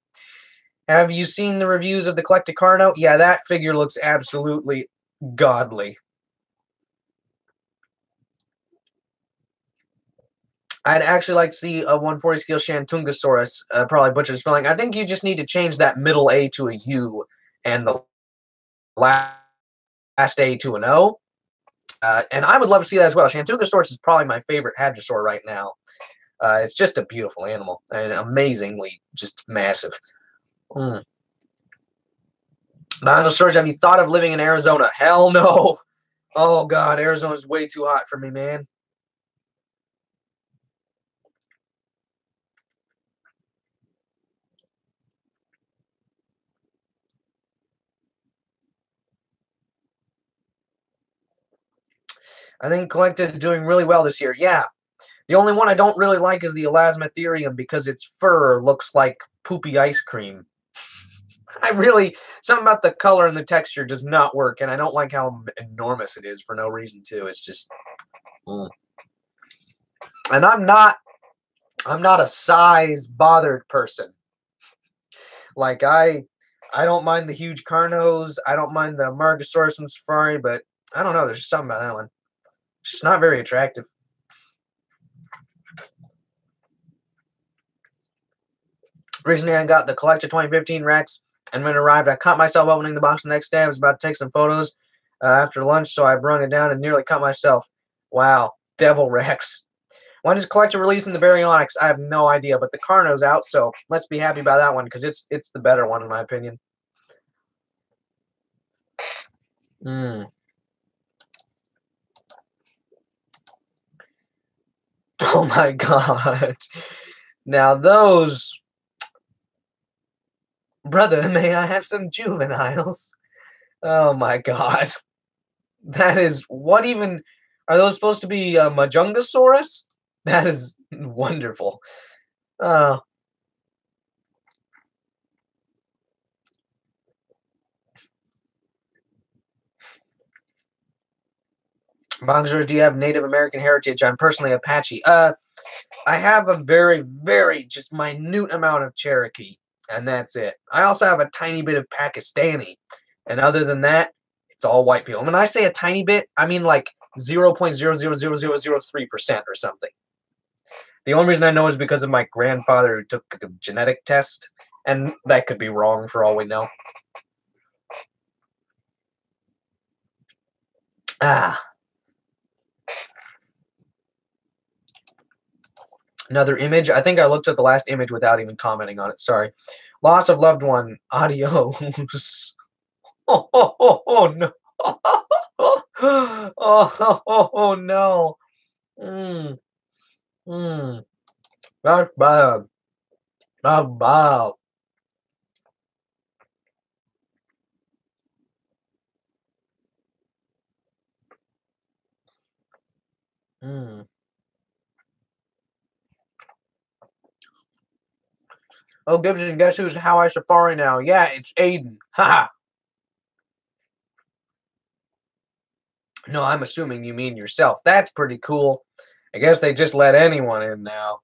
Have you seen the reviews of the collected Carno? Yeah, that figure looks absolutely godly. I'd actually like to see a 140 scale Shantungosaurus, probably butchered spelling. I think you just need to change that middle A to a U and the last A to an O. And I would love to see that as well. Shantungosaurus is probably my favorite Hadrosaur right now. It's just a beautiful animal and amazingly just massive. Dinosaurs, have you thought of living in Arizona? Hell no. Oh, God, Arizona's way too hot for me, man. I think Collected is doing really well this year. Yeah. The only one I don't really like is the Elasmotherium because its fur looks like poopy ice cream. Something about the color and the texture does not work, and I don't like how enormous it is for no reason, too. It's just... And I'm not a size-bothered person. Like, I don't mind the huge Carnos. I don't mind the Margosaurus from Safari, but I don't know. There's just something about that one. It's just not very attractive. Recently, I got the Collector 2015 Rex, and when it arrived, I caught myself opening the box the next day. I was about to take some photos after lunch, so I brung it down and nearly cut myself. Wow, Devil Rex. When is Collector releasing the Baryonyx? I have no idea, but the Carno's out, so let's be happy about that one, because it's the better one, in my opinion. Oh my God. Now those... Brother, may I have some juveniles? Oh my God. That is... What even... Are those supposed to be Majungasaurus? That is wonderful. Bonjour, do you have Native American heritage? I'm personally Apache. I have a very, very just minute amount of Cherokee, and that's it. I also have a tiny bit of Pakistani, and other than that, it's all white people. When I say a tiny bit, I mean like 0.0000003% or something. The only reason I know is because of my grandfather who took a genetic test, and that could be wrong for all we know. Another image. I think I looked at the last image without even commenting on it. Sorry. Loss of loved one. Adios. Oh no. Oh no. That's bad. That's bad. Oh, Gibson, guess who's How I Safari now? Yeah, it's Aiden. Haha. No, I'm assuming you mean yourself. That's pretty cool. I guess they just let anyone in now.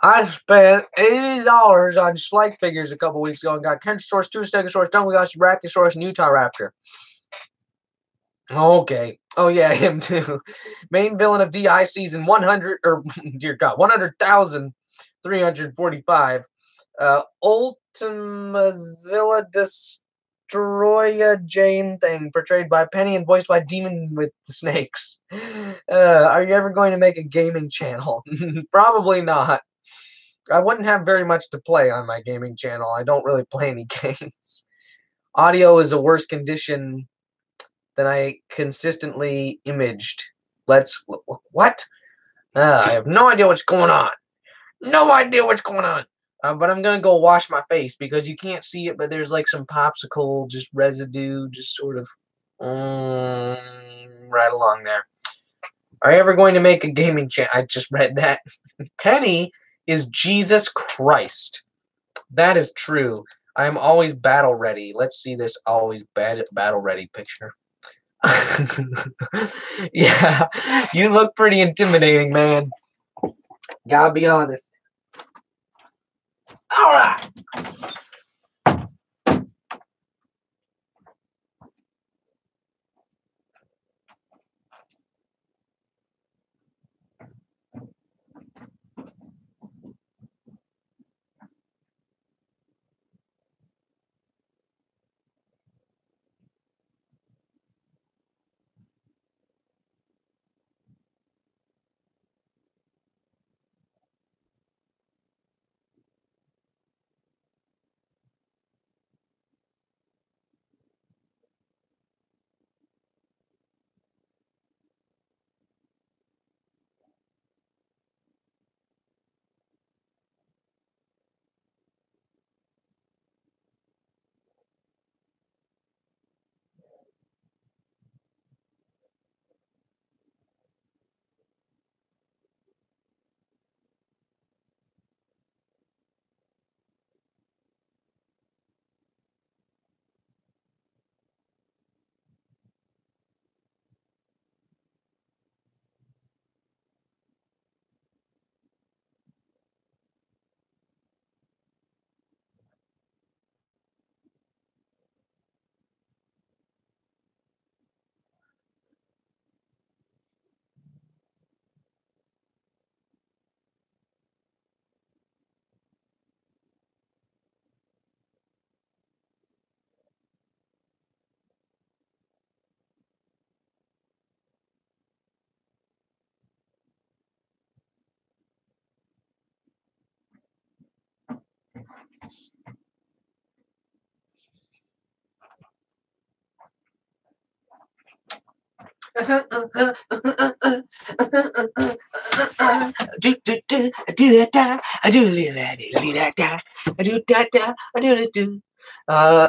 I spent $80 on Schleich figures a couple weeks ago and got Kentrosaurus, 2 Stegosaurus, Dungagosh, Brachiosaurus, and Utahraptor. Okay. Oh, yeah, him too. Main villain of DI season 100, or dear God, 100,345. Ultimazilla Destroya Jane thing, portrayed by Penny and voiced by Demon with the Snakes. Are you ever going to make a gaming channel? Probably not. I wouldn't have very much to play on my gaming channel. I don't really play any games. Audio is a worse condition than I consistently imaged. What? I have no idea what's going on. No idea what's going on. But I'm gonna go wash my face because you can't see it, but there's like some popsicle, just residue, just sort of right along there. Are you ever going to make a gaming channel? I just read that. Penny is Jesus Christ. That is true. I'm always battle ready. Let's see this always battle ready picture. Yeah, you look pretty intimidating, man. Gotta be honest. All right.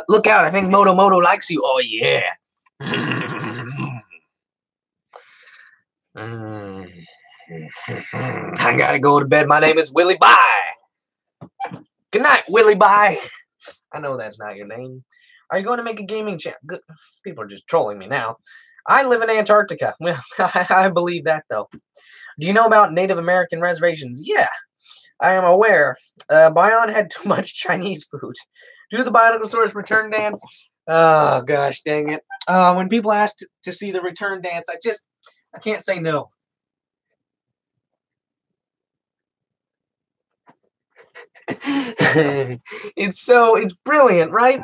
Look out, I think Moto likes you. Oh, yeah. I gotta go to bed. My name is Willie Bye. Good night, Willie Bye. I know that's not your name. Are you going to make a gaming channel? People are just trolling me now. I live in Antarctica. Well, I believe that, though. Do you know about Native American reservations? Yeah, I am aware. Bion had too much Chinese food. Do the Binoculosaurus return dance? Oh, gosh, dang it. When people ask to see the return dance, I can't say no. It's brilliant, right?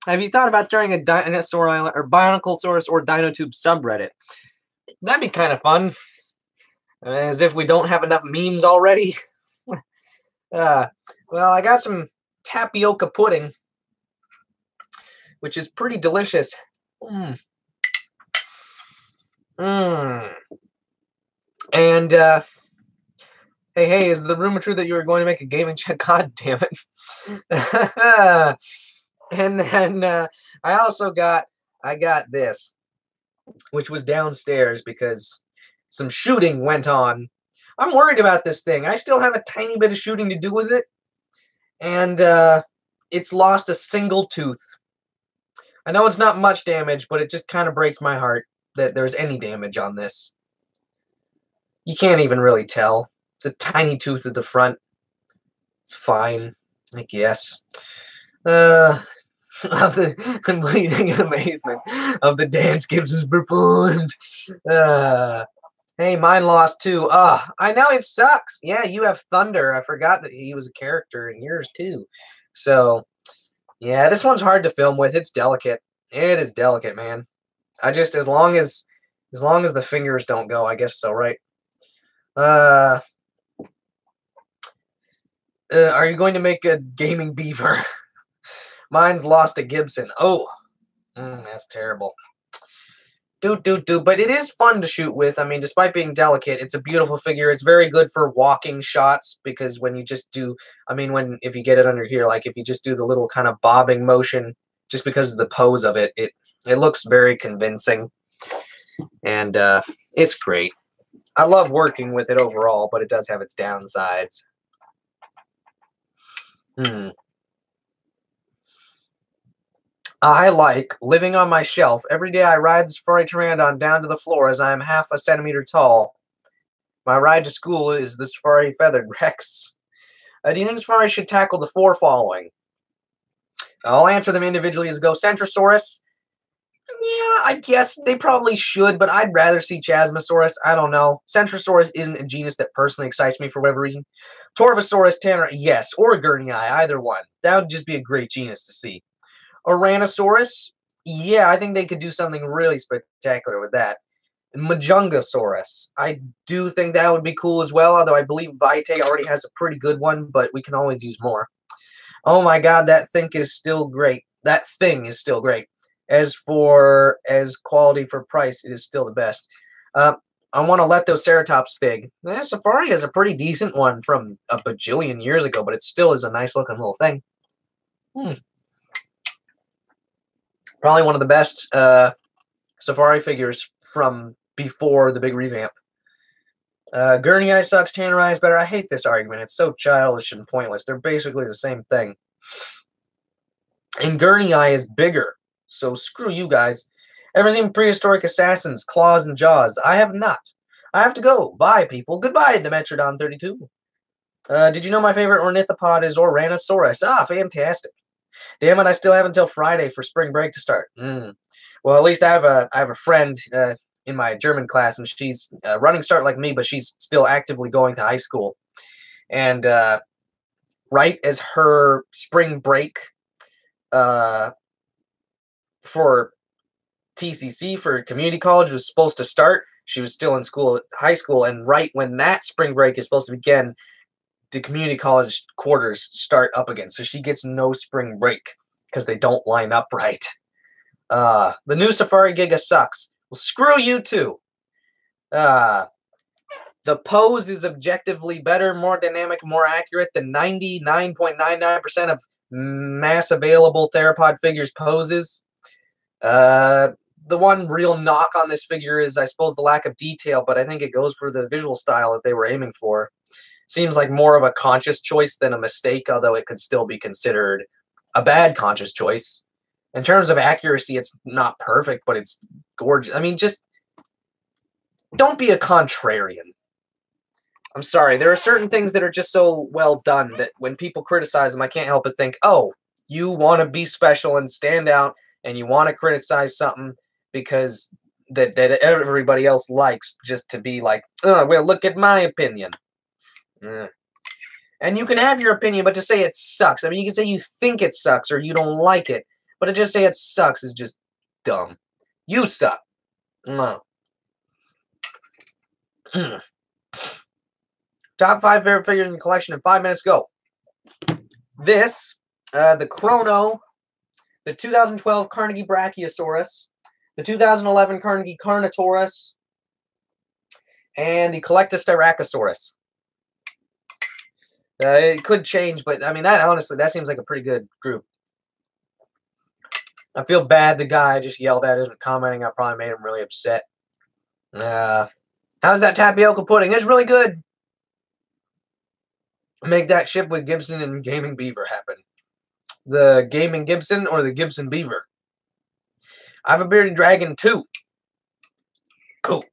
Have you thought about starting a dinosaur island or Binoculosaurus or Dinotube subreddit? That'd be kind of fun. As if we don't have enough memes already. Well, I got some tapioca pudding, which is pretty delicious. And hey, is the rumor true that you were going to make a gaming channel? God damn it! And then I got this, which was downstairs because some shooting went on. I'm worried about this thing. I still have a tiny bit of shooting to do with it, and it's lost a single tooth. I know it's not much damage, but it just kind of breaks my heart that there's any damage on this. You can't even really tell. It's a tiny tooth at the front. It's fine, I guess. Of the bleeding in amazement of the dance Gibson's performed. Hey, mine lost too. I know it sucks. Yeah, you have Thunder. I forgot that he was a character in yours too. So, yeah, this one's hard to film with. It's delicate. It is delicate, man. As long as the fingers don't go, I guess so, right? Are you going to make a gaming beaver? Mine's lost to Gibson. Oh, that's terrible. But it is fun to shoot with. I mean, despite being delicate, it's a beautiful figure. It's very good for walking shots because when you just do, I mean, if you get it under here, like if you just do the little kind of bobbing motion, just because of the pose of it, it looks very convincing, and it's great. I love working with it overall, but it does have its downsides. I like living on my shelf. Every day I ride the Safari Pteranodon down to the floor as I am half a centimeter tall. My ride to school is the Safari Feathered Rex. Do you think Safari should tackle the four following? I'll answer them individually as go. Centrosaurus. Yeah, I guess they probably should, but I'd rather see Chasmosaurus. I don't know. Centrosaurus isn't a genus that personally excites me for whatever reason. Torvosaurus, Tanner, yes, or Gurnii, either one. That would just be a great genus to see. Oranosaurus, yeah, I think they could do something really spectacular with that. And Majungasaurus, I do think that would be cool as well, although I believe Vitae already has a pretty good one, but we can always use more. Oh my god, that thing is still great. That thing is still great. As quality for price, it is still the best. I want a Leptoceratops fig. Safari has a pretty decent one from a bajillion years ago, but it still is a nice looking little thing. Probably one of the best Safari figures from before the big revamp. Gurnii sucks, Tannerai is better. I hate this argument. It's so childish and pointless. They're basically the same thing. And Gurnii is bigger, so screw you guys. Ever seen Prehistoric Assassins, Claws and Jaws? I have not. I have to go. Bye, people. Goodbye, Demetrodon32. Did you know my favorite ornithopod is Oranosaurus? Ah, fantastic. Damn it, I still have until Friday for spring break to start. Well, at least I have a friend in my German class, and she's running start like me, but she's still actively going to high school. And right as her spring break for TCC, for community college, was supposed to start, she was still in school, high school, and right when that spring break is supposed to begin, the community college quarters start up again. So she gets no spring break because they don't line up right. The new Safari Giga sucks. Well, screw you too. The pose is objectively better, more dynamic, more accurate than 99.99% of mass available theropod figures poses. The one real knock on this figure is, I suppose, the lack of detail, but I think it goes for the visual style that they were aiming for. Seems like more of a conscious choice than a mistake, although it could still be considered a bad conscious choice. In terms of accuracy, it's not perfect, but it's gorgeous. I mean, just don't be a contrarian. I'm sorry. There are certain things that are just so well done that when people criticize them, I can't help but think, oh, you want to be special and stand out, and you want to criticize something because that everybody else likes, just to be like, oh, well, look at my opinion. And you can have your opinion, but to say it sucks, I mean, you can say you think it sucks or you don't like it, but to just say it sucks is just dumb. You suck. No. Top 5 favorite figures in the collection in 5 minutes. Go. This, the Chrono, the 2012 Carnegie Brachiosaurus, the 2011 Carnegie Carnotaurus, and the Collectus Styracosaurus. It could change, but I mean, that honestly, that seems like a pretty good group. I feel bad the guy I just yelled at isn't commenting. I probably made him really upset. How's that tapioca pudding? It's really good. Make that ship with Gibson and Gaming Beaver happen. The Gaming Gibson or the Gibson Beaver? I have a bearded dragon too. Cool.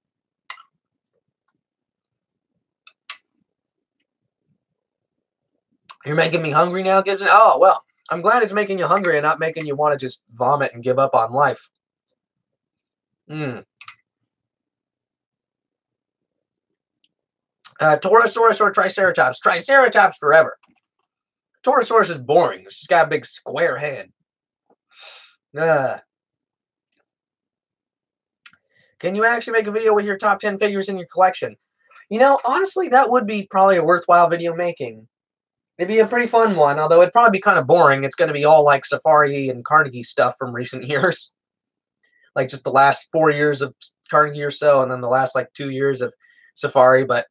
You're making me hungry now, Gibson? Oh, well, I'm glad it's making you hungry and not making you want to just vomit and give up on life. Torosaurus or Triceratops? Triceratops forever. Torosaurus is boring. She's got a big square head. Can you actually make a video with your top 10 figures in your collection? You know, honestly, that would be probably a worthwhile video making. It'd be a pretty fun one, although it'd probably be kind of boring. It's going to be all like Safari and Carnegie stuff from recent years. like just the last 4 years of Carnegie or so, and then the last like 2 years of Safari. But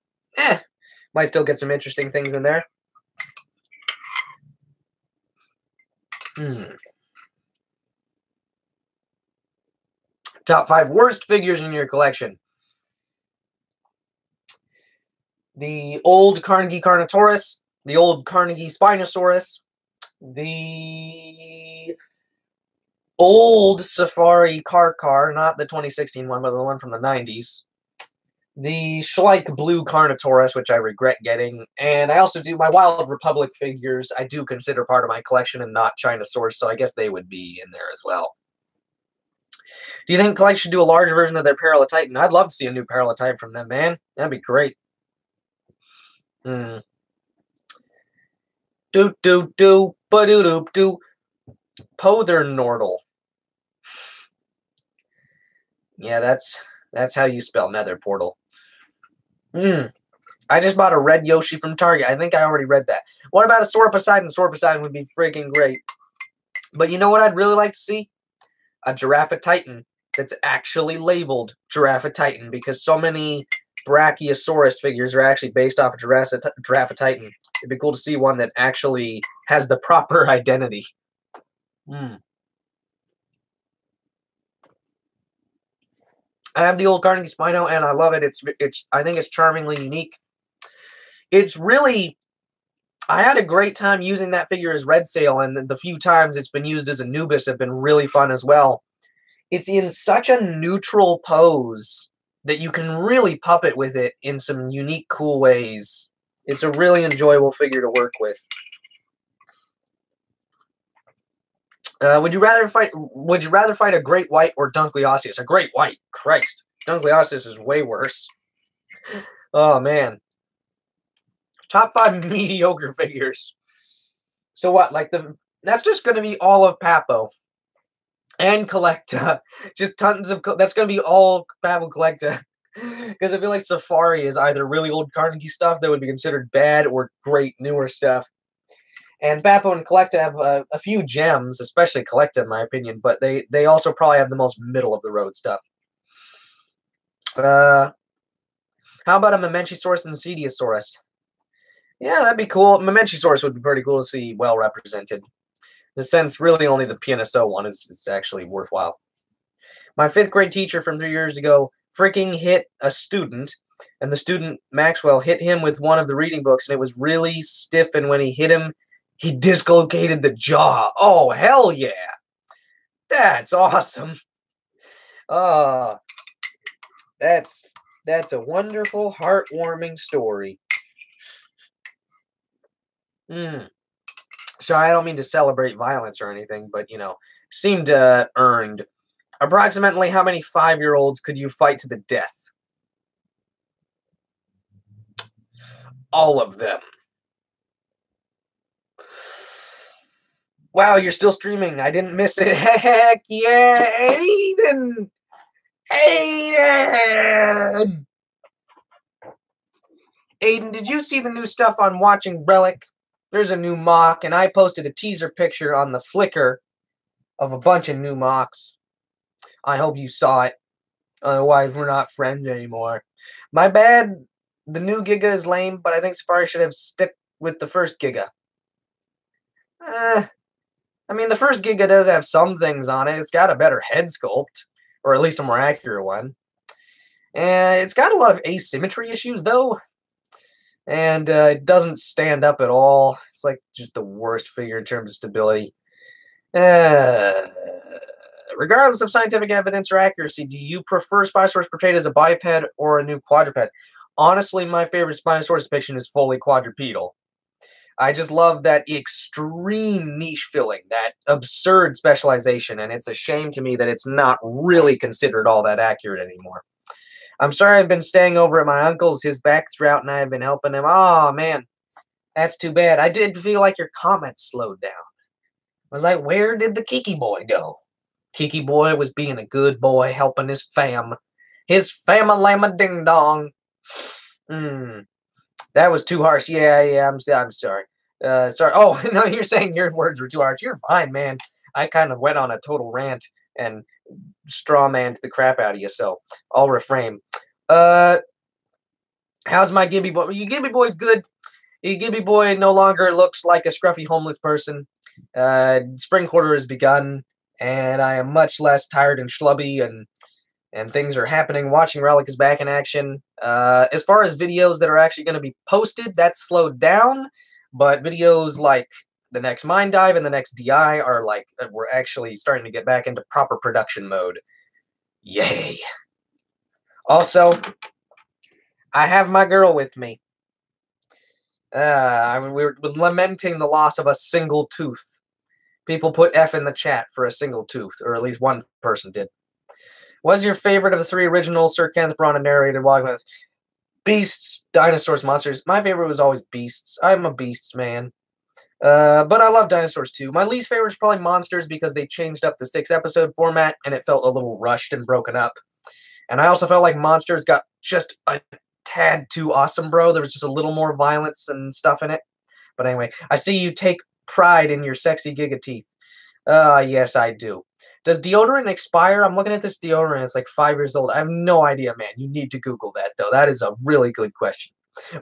might still get some interesting things in there. Top 5 worst figures in your collection. The old Carnegie Carnotaurus, the old Carnegie Spinosaurus, the old Safari car, not the 2016 one, but the one from the 90s. The Schleich Blue Carnotaurus, which I regret getting. And I also do my Wild Republic figures. I do consider part of my collection and not Chinosaurus, so I guess they would be in there as well. Do you think collectors should do a large version of their Paralotitan? I'd love to see a new Paralotitan from them, man. That'd be great. Do ba doo doop do. Pothernortle. Yeah, that's how you spell Nether Portal. I just bought a red Yoshi from Target. I think I already read that. What about a Sora Poseidon? Sora Poseidon would be freaking great. But you know what I'd really like to see? A Giraffatitan that's actually labeled Giraffatitan, because so many Brachiosaurus figures are actually based off of Giraffatitan. It'd be cool to see one that actually has the proper identity. I have the old Carnegie Spino, and I love it. I think it's charmingly unique. It's really, I had a great time using that figure as Red Sail, and the few times it's been used as Anubis have been really fun as well. It's in such a neutral pose that you can really puppet with it in some unique, cool ways. It's a really enjoyable figure to work with. Would you rather fight a Great White or Dunkleosteus? A Great White, Christ. Dunkleosteus is way worse. Oh man. Top 5 mediocre figures. So what? Like that's just going to be all of Papo and Collecta. Just tons of. That's going to be all Papo Collecta. Because I feel like Safari is either really old Carnegie stuff that would be considered bad or great newer stuff. And Papo and Collecta have a few gems, especially Collecta in my opinion, but they also probably have the most middle of the road stuff. How about a Mamenchisaurus and Cetiosaurus? Yeah, that'd be cool. Mamenchisaurus would be pretty cool to see well represented. In a sense, really only the PNSO one is actually worthwhile. My 5th grade teacher from 3 years ago freaking hit a student, and the student, Maxwell, hit him with one of the reading books, and it was really stiff, and when he hit him, he dislocated the jaw. Oh, hell yeah. That's awesome. That's a wonderful, heartwarming story. So I don't mean to celebrate violence or anything, but, seemed earned. Approximately how many 5-year-olds could you fight to the death? All of them. Wow, you're still streaming. I didn't miss it. Heck yeah, Aiden! Aiden! Aiden, did you see the new stuff on Watching Relic? There's a new mock, and I posted a teaser picture on the Flickr of a bunch of new mocks. I hope you saw it. Otherwise, we're not friends anymore. My bad. The new Giga is lame, but I think Safari should have stick with the first Giga. I mean, the first Giga does have some things on it. It's got a better head sculpt, or at least a more accurate one. And it's got a lot of asymmetry issues, though. And it doesn't stand up at all. It's like just the worst figure in terms of stability. Regardless of scientific evidence or accuracy, do you prefer Spinosaurus portrayed as a biped or a new quadruped? Honestly, my favorite Spinosaurus depiction is fully quadrupedal. I just love that extreme niche filling, that absurd specialization, and it's a shame to me that it's not really considered all that accurate anymore. I'm sorry I've been staying over at my uncle's. His back's out, and I've been helping him. Oh, man. That's too bad. I did feel like your comments slowed down. I was like, where did the Kiki boy go? Kiki boy was being a good boy, helping his fam. His fama-lama ding-dong. That was too harsh. Yeah, I'm sorry. Sorry. Oh, no, you're saying your words were too harsh. You're fine, man. I kind of went on a total rant, and straw man to the crap out of you, so I'll refrain. Uh, how's my Gibby boy? Your Gibby boy's good. Your Gibby boy no longer looks like a scruffy homeless person. Spring quarter has begun, and I am much less tired and schlubby, and things are happening. Watching Relic is back in action. As far as videos that are actually going to be posted, that's slowed down, but videos like the next Mine Dive and the next DI are like, we're actually starting to get back into proper production mode. Yay. Also, I have my girl with me. We're lamenting the loss of a single tooth. People put F in the chat for a single tooth, or at least one person did. What's your favorite of the three original Sir Kenneth Branagh narrated Walking with? Beasts, dinosaurs, monsters. My favorite was always Beasts. I'm a Beasts man. But I love dinosaurs too. My least favorite is probably Monsters because they changed up the 6-episode format and it felt a little rushed and broken up. And I also felt like Monsters got just a tad too awesome, bro. There was just a little more violence and stuff in it. But anyway, I see you take pride in your sexy giga teeth. Yes, I do. Does deodorant expire? I'm looking at this deodorant. It's like 5 years old. I have no idea, man. You need to Google that, though. That is a really good question.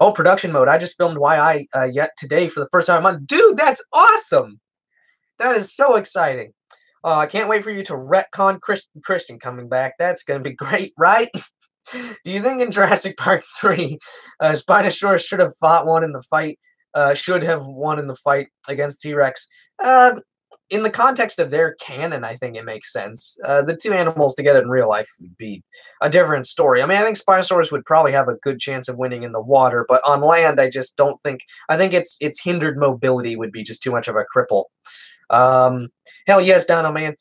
Oh, production mode. I just filmed YI yet today for the first time in months. Dude, that's awesome. That is so exciting. I can't wait for you to retcon Christian coming back. That's going to be great, right? Do you think in Jurassic Park 3, Spinosaurus should have won in the fight against T-Rex? In the context of their canon, I think it makes sense. The two animals together in real life would be a different story. I mean, I think Spinosaurus would probably have a good chance of winning in the water, but on land, I just don't think. I think its hindered mobility would be just too much of a cripple. Hell yes, Dono man.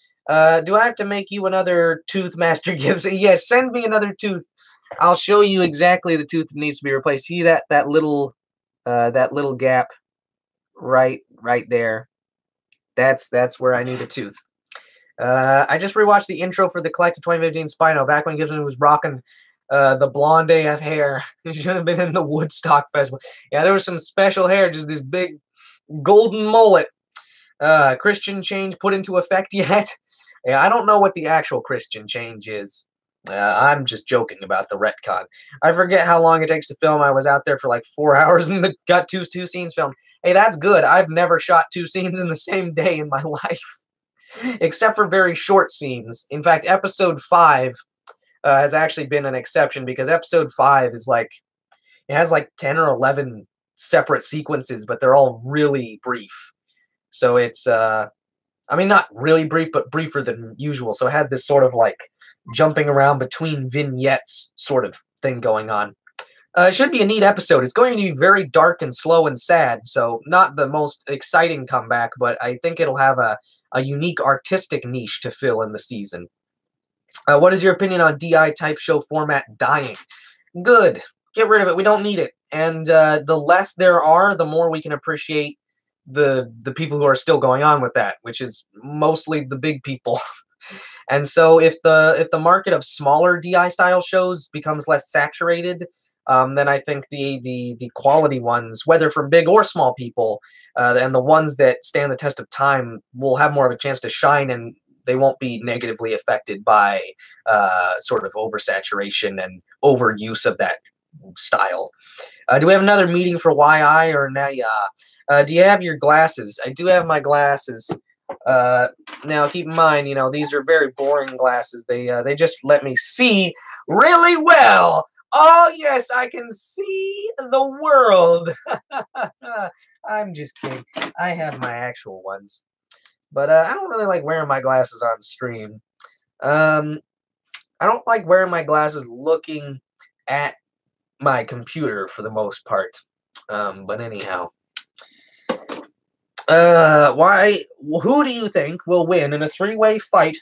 Do I have to make you another tooth, Master Gibbs? Yes, send me another tooth. I'll show you exactly the tooth that needs to be replaced. See that little gap right there. That's where I need a tooth. I just rewatched the intro for the Collected 2015 Spino back when Gibson was rocking the blonde AF hair. He should have been in the Woodstock Festival. Yeah, there was some special hair, just this big golden mullet. Christian change put into effect yet? Yeah, I don't know what the actual Christian change is. I'm just joking about the retcon. I forget how long it takes to film. I was out there for like 4 hours and got two scenes filmed. Hey, that's good. I've never shot 2 scenes in the same day in my life, except for very short scenes. In fact, episode 5 has actually been an exception because episode 5 is like, it has like 10 or 11 separate sequences, but they're all really brief. So it's, I mean, not really brief, but briefer than usual. So it has this sort of like jumping around between vignettes sort of thing going on. It should be a neat episode. It's going to be very dark and slow and sad, so not the most exciting comeback, but I think it'll have a unique artistic niche to fill in the season. What is your opinion on DI type show format dying? Good. Get rid of it. We don't need it. And the less there are, the more we can appreciate the people who are still going on with that, which is mostly the big people. And so if the market of smaller DI style shows becomes less saturated, then I think the quality ones, whether from big or small people, and the ones that stand the test of time will have more of a chance to shine, and they won't be negatively affected by sort of oversaturation and overuse of that style. Do we have another meeting for YI or now? Do you have your glasses? I do have my glasses. Now keep in mind, you know, these are very boring glasses. They just let me see really well. Oh yes, I can see the world. I'm just kidding. I have my actual ones, but I don't really like wearing my glasses on stream. I don't like wearing my glasses looking at my computer for the most part. But anyhow. Who do you think will win in a 3-way fight?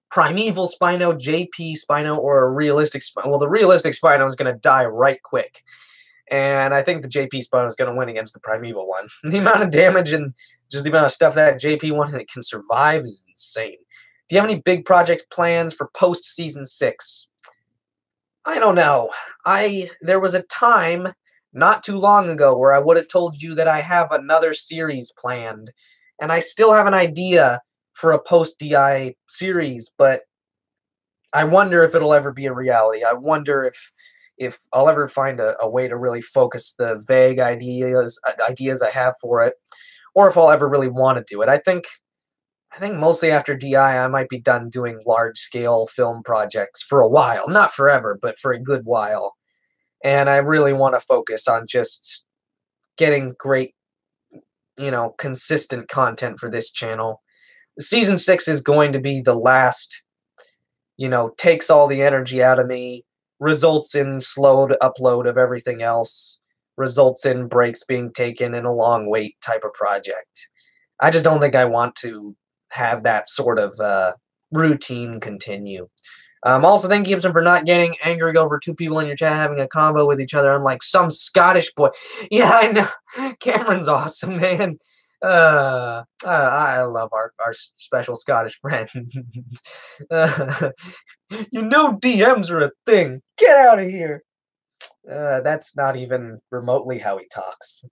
Primeval Spino, JP Spino, or a realistic Spino? Well, the realistic Spino is going to die right quick. And I think the JP Spino is going to win against the Primeval one. The amount of damage and just the amount of stuff that JP one that can survive is insane. Do you have any big project plans for post-season 6? I don't know. There was a time not too long ago where I would have told you that I have another series planned, and I still have an idea for a post-DI series, but I wonder if it'll ever be a reality. I wonder if I'll ever find a way to really focus the vague ideas I have for it, or if I'll ever really want to do it. I think mostly after DI, I might be done doing large scale film projects for a while, not forever, but for a good while. And I really want to focus on just getting great, consistent content for this channel. Season 6 is going to be the last, takes all the energy out of me, results in slow upload of everything else, results in breaks being taken and a long wait type of project. I just don't think I want to have that sort of routine continue. Also, thank you, Gibson, for not getting angry over two people in your chat having a combo with each other, unlike some Scottish boy. Yeah, I know. Cameron's awesome, man. I love our special Scottish friend. DMs are a thing. Get out of here. That's not even remotely how he talks.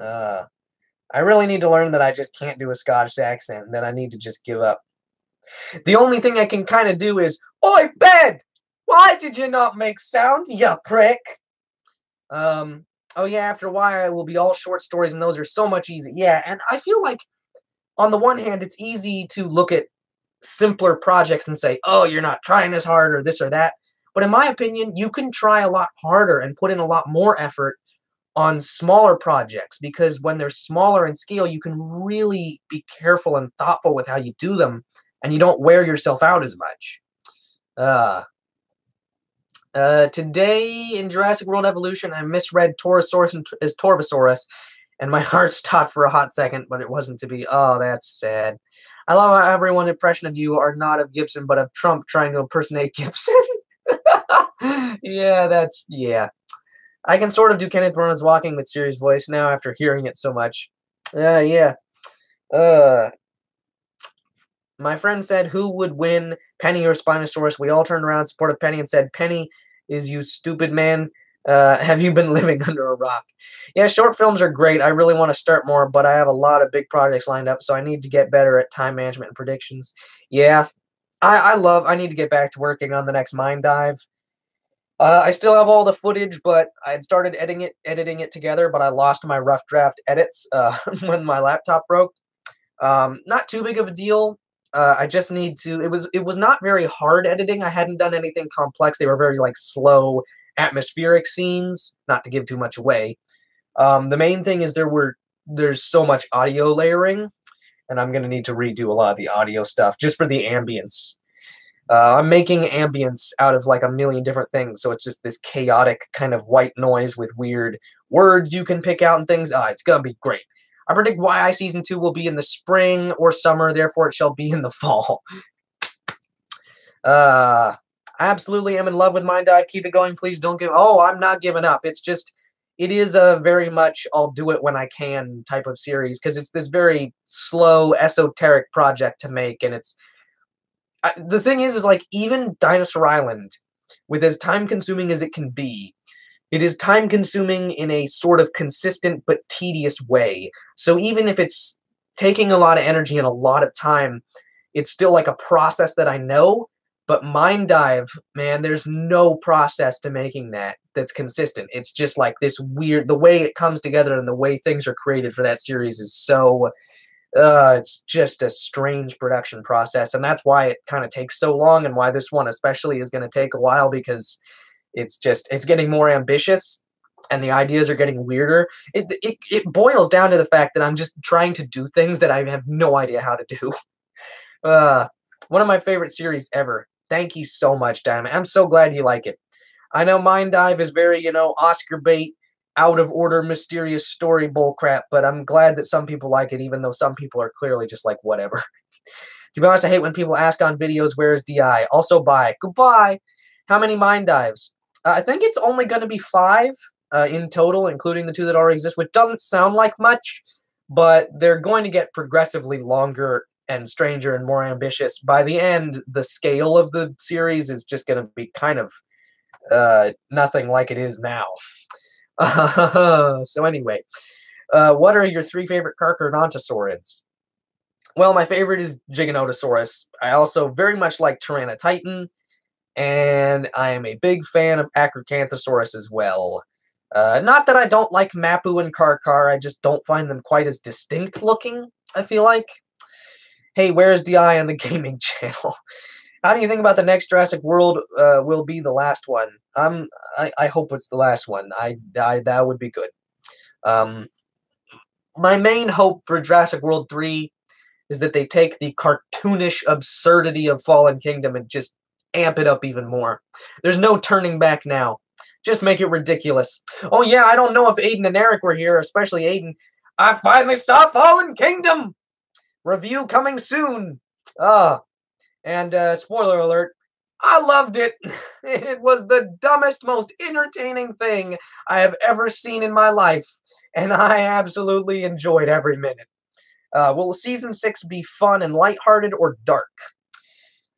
I really need to learn that I just can't do a Scottish accent, and that I need to just give up. The only thing I can kind of do is, "Oi, bed! Why did you not make sound, you prick?" Oh yeah, after a while it will be all short stories, and those are so much easier. Yeah, and I feel like, on the one hand, it's easy to look at simpler projects and say, "Oh, you're not trying as hard," or this or that. But in my opinion, you can try a lot harder and put in a lot more effort on smaller projects, because when they're smaller in scale, you can really be careful and thoughtful with how you do them, and you don't wear yourself out as much. Today in Jurassic World Evolution, I misread Torosaurus as Torvosaurus, and my heart stopped for a hot second, but it wasn't to be. Oh, that's sad. I love how everyone's impression of you are not of Gibson, but of Trump trying to impersonate Gibson. Yeah. I can sort of do Kenneth Branagh's walking with serious voice now after hearing it so much. Yeah. My friend said, "Who would win, Penny or Spinosaurus?" We all turned around, supported Penny, and said, "Penny is you stupid man. Have you been living under a rock?" Yeah, short films are great. I really want to start more, but I have a lot of big projects lined up, so I need to get better at time management and predictions. Yeah, I need to get back to working on the next Mind Dive. I still have all the footage, but I had started editing it together, but I lost my rough draft edits when my laptop broke. Not too big of a deal. I just need to. It was not very hard editing. I hadn't done anything complex. They were very like slow, atmospheric scenes. Not to give too much away. The main thing is there's so much audio layering, and I'm gonna need to redo a lot of the audio stuff just for the ambience. I'm making ambience out of like a million different things, so it's just this chaotic kind of white noise with weird words you can pick out and things. It's gonna be great. I predict YI Season 2 will be in the spring or summer, therefore it shall be in the fall. I absolutely am in love with Mind Dive. Keep it going, please. Don't give... Oh, I'm not giving up. It's just... It is a very much I'll do it when I can type of series, because it's this very slow, esoteric project to make, and it's... the thing is like, even Dinosaur Island, with as time-consuming as it can be, it is time-consuming in a sort of consistent but tedious way. So even if it's taking a lot of energy and a lot of time, it's still like a process that I know. But Mind Dive, man, there's no process to making that's consistent. It's just like this weird... The way it comes together and the way things are created for that series is so... it's just a strange production process, and that's why it kind of takes so long, and why this one especially is going to take a while, because it's getting more ambitious, and the ideas are getting weirder. It boils down to the fact that I'm just trying to do things that I have no idea how to do. One of my favorite series ever. Thank you so much, Diamond. I'm so glad you like it. I know Mind Dive is very, Oscar bait, out of order, mysterious story bullcrap, but I'm glad that some people like it, even though some people are clearly just like, whatever. To be honest, I hate when people ask on videos, "Where's DI?" Also, bye. Goodbye. How many Mind Dives? I think it's only going to be 5 in total, including the 2 that already exist, which doesn't sound like much, but they're going to get progressively longer and stranger and more ambitious. By the end, the scale of the series is just going to be kind of nothing like it is now. So anyway, what are your 3 favorite Carcharodontosaurids? Well, my favorite is Giganotosaurus. I also very much like Tyranotitan. and I am a big fan of Acrocanthosaurus as well. Not that I don't like Mapu and Karkar, I just don't find them quite as distinct looking, I feel like. Hey, where's DI on the gaming channel? How do you think about the next Jurassic World will be the last one? I hope it's the last one. That would be good. My main hope for Jurassic World 3 is that they take the cartoonish absurdity of Fallen Kingdom and just amp it up even more. There's no turning back now. Just make it ridiculous. Oh yeah, I don't know if Aiden and Eric were here, especially Aiden. I finally saw Fallen Kingdom! Review coming soon. And spoiler alert, I loved it. It was the dumbest, most entertaining thing I have ever seen in my life, and I absolutely enjoyed every minute. Will Season 6 be fun and lighthearted or dark?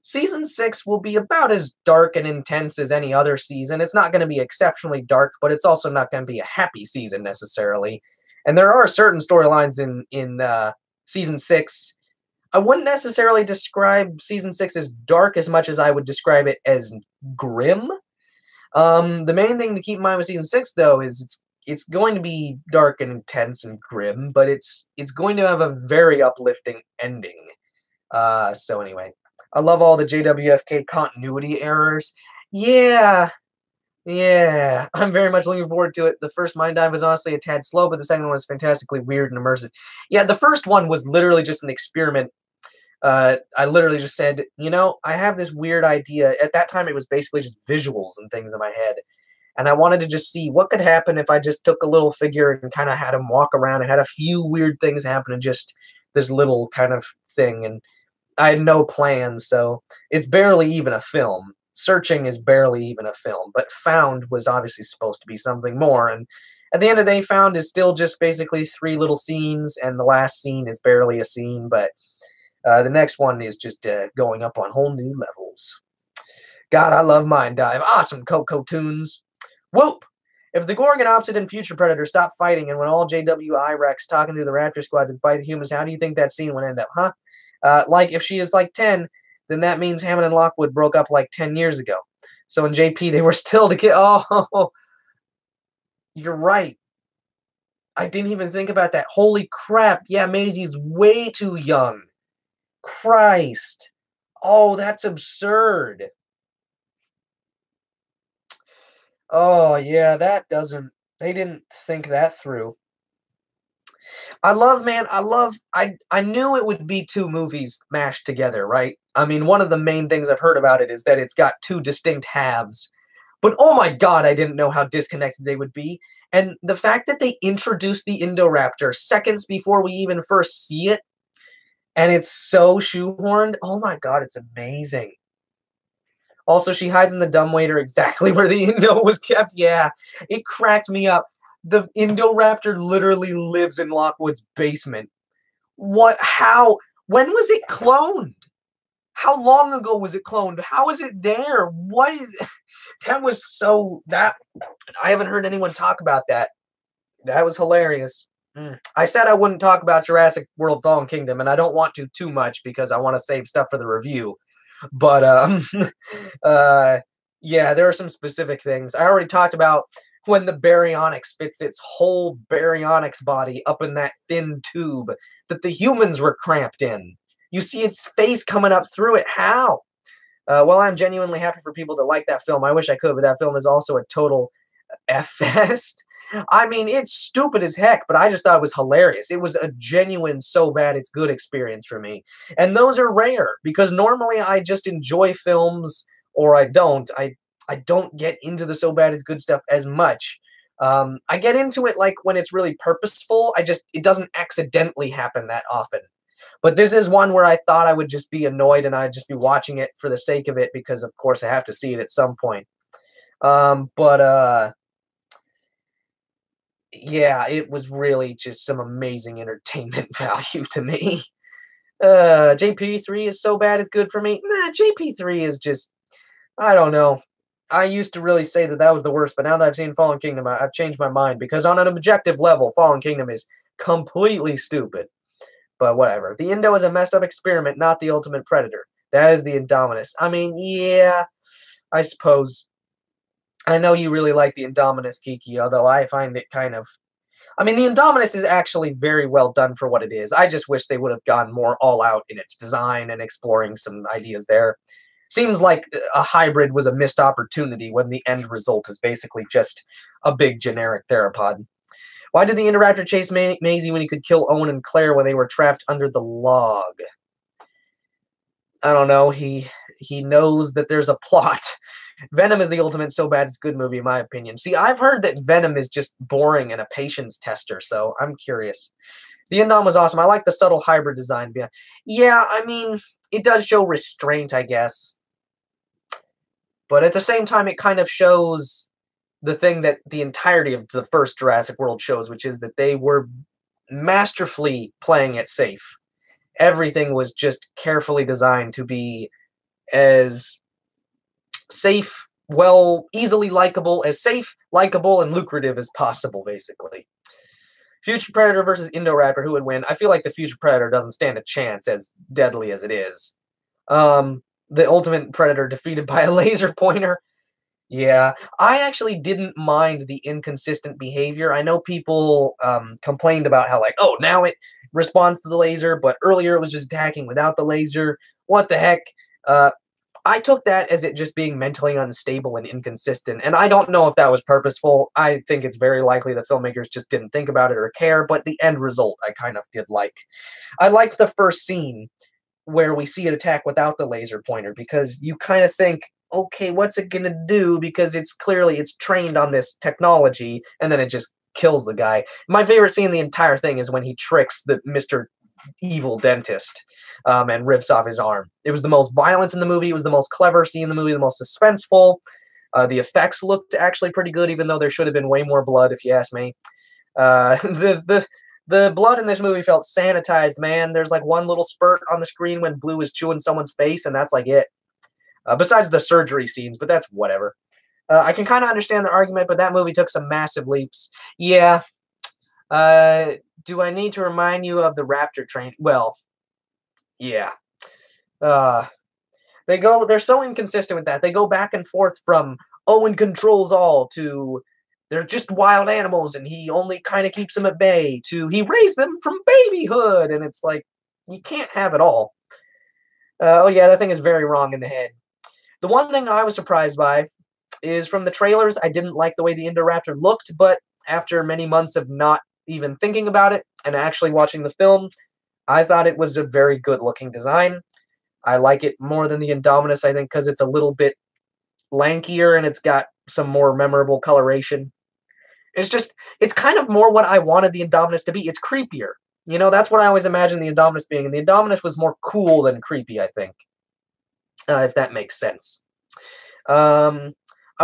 Season 6 will be about as dark and intense as any other season. It's not going to be exceptionally dark, but it's also not going to be a happy season necessarily. And there are certain storylines in Season 6. I wouldn't necessarily describe Season 6 as dark as much as I would describe it as grim. The main thing to keep in mind with Season 6, though, is it's going to be dark and intense and grim, but it's going to have a very uplifting ending. So anyway, I love all the JWFK continuity errors. Yeah, I'm very much looking forward to it. The first Mind Dive was honestly a tad slow, but the second one was fantastically weird and immersive. Yeah, the first one was literally just an experiment. I literally just said, I have this weird idea. At that time, it was basically just visuals and things in my head. And I wanted to just see what could happen if I just took a little figure and kind of had him walk around and had a few weird things happen in just this little kind of thing. And I had no plans, so it's barely even a film. Searching is barely even a film, but Found was obviously supposed to be something more. And at the end of the day, Found is still just basically 3 little scenes, and the last scene is barely a scene, but the next one is just going up on whole new levels. God, I love Mind Dive. Awesome, Coco Tunes. Whoop! If the Gorgon, Opsid, and Future Predator stop fighting, and when all JWI Rex talking to the Raptor Squad to fight the humans, how do you think that scene would end up, huh? Like, if she is like 10, then that means Hammond and Lockwood broke up like 10 years ago. So in JP, they were still together. Oh, you're right. I didn't even think about that. Holy crap. Yeah, Maisie's way too young. Christ. Oh, that's absurd. Oh, yeah, they didn't think that through. I knew it would be 2 movies mashed together, right? I mean, one of the main things I've heard about it is that it's got 2 distinct halves. But oh my god, I didn't know how disconnected they would be. And the fact that they introduced the Indoraptor seconds before we even first see it, and it's so shoehorned, oh my god, it's amazing. Also, she hides in the dumbwaiter exactly where the Indo was kept. Yeah, it cracked me up. The Indoraptor literally lives in Lockwood's basement. What? How? When was it cloned? How long ago was it cloned? How is it there? What is that? Was so that I haven't heard anyone talk about that. That was hilarious. I said I wouldn't talk about Jurassic World Fallen Kingdom, and I don't want to too much because I want to save stuff for the review. But yeah, there are some specific things. I already talked about when the baryonyx fits its whole baryonyx body up in that thin tube that the humans were cramped in. You see its face coming up through it. How? Well, I'm genuinely happy for people that like that film. I wish I could, but that film is also a total F-fest. I mean, it's stupid as heck, but I just thought it was hilarious. It was a genuine so bad it's good experience for me. And those are rare, because normally I just enjoy films, or I don't. I don't get into the so bad it's good stuff as much. I get into it like when it's really purposeful. It doesn't accidentally happen that often. But this is one where I thought I would just be annoyed and I'd just be watching it for the sake of it because, of course, I have to see it at some point. Yeah, it was really just some amazing entertainment value to me. JP3 is so bad it's good for me. Nah, JP3 is just, I don't know. I used to really say that that was the worst, but now that I've seen Fallen Kingdom, I've changed my mind because on an objective level, Fallen Kingdom is completely stupid. But whatever. The Indo is a messed up experiment, not the ultimate predator. That is the Indominus. I mean, yeah. I suppose. I know you really like the Indominus, Kiki, although I find it kind of... I mean, the Indominus is actually very well done for what it is. I just wish they would have gone more all out in its design and exploring some ideas there. Seems like a hybrid was a missed opportunity when the end result is basically just a big generic theropod. Why did the Indoraptor chase Maisie when he could kill Owen and Claire when they were trapped under the log? I don't know. He knows that there's a plot. Venom is the ultimate so bad it's good movie, in my opinion. See, I've heard that Venom is just boring and a patience tester, so I'm curious. The Indom was awesome. I like the subtle hybrid design. Yeah, I mean, it does show restraint, I guess. But at the same time, it kind of shows the thing that the entirety of the first Jurassic World shows, which is that they were masterfully playing it safe. Everything was just carefully designed to be as safe, well, easily likable, as safe, likable, and lucrative as possible, basically. Future Predator versus Indoraptor, who would win? I feel like the Future Predator doesn't stand a chance, as deadly as it is. The Ultimate Predator defeated by a laser pointer. Yeah, I actually didn't mind the inconsistent behavior. I know people complained about how, like, oh, now it responds to the laser, but earlier it was just attacking without the laser. What the heck? I took that as it just being mentally unstable and inconsistent, and I don't know if that was purposeful. I think it's very likely the filmmakers just didn't think about it or care, but the end result I kind of did like. I liked the first scene where we see it attack without the laser pointer, because you kind of think, okay, what's it gonna do? Because it's trained on this technology, and then it just kills the guy. My favorite scene in the entire thing is when he tricks the Mr. Evil dentist and rips off his arm. It was the most violence in the movie. It was the most clever scene in the movie, the most suspenseful. The effects looked actually pretty good, even though there should have been way more blood, if you ask me. The blood in this movie felt sanitized, man. There's like one little spurt on the screen when Blue is chewing someone's face, and that's like it. Besides the surgery scenes, but that's whatever. I can kind of understand the argument, but that movie took some massive leaps. Yeah. Do I need to remind you of the Raptor train? Well, yeah. They're so inconsistent with that. They go back and forth from Owen controls all to they're just wild animals and he only kind of keeps them at bay to he raised them from babyhood. And it's like, you can't have it all. Oh yeah, that thing is very wrong in the head. The one thing I was surprised by is from the trailers, I didn't like the way the Indoraptor looked, but after many months of not even thinking about it and actually watching the film, I thought it was a very good looking design. I like it more than the Indominus, I think, because it's a little bit lankier and it's got some more memorable coloration. It's kind of more what I wanted the Indominus to be. It's creepier. You know, that's what I always imagined the Indominus being. And the Indominus was more cool than creepy, I think. If that makes sense. I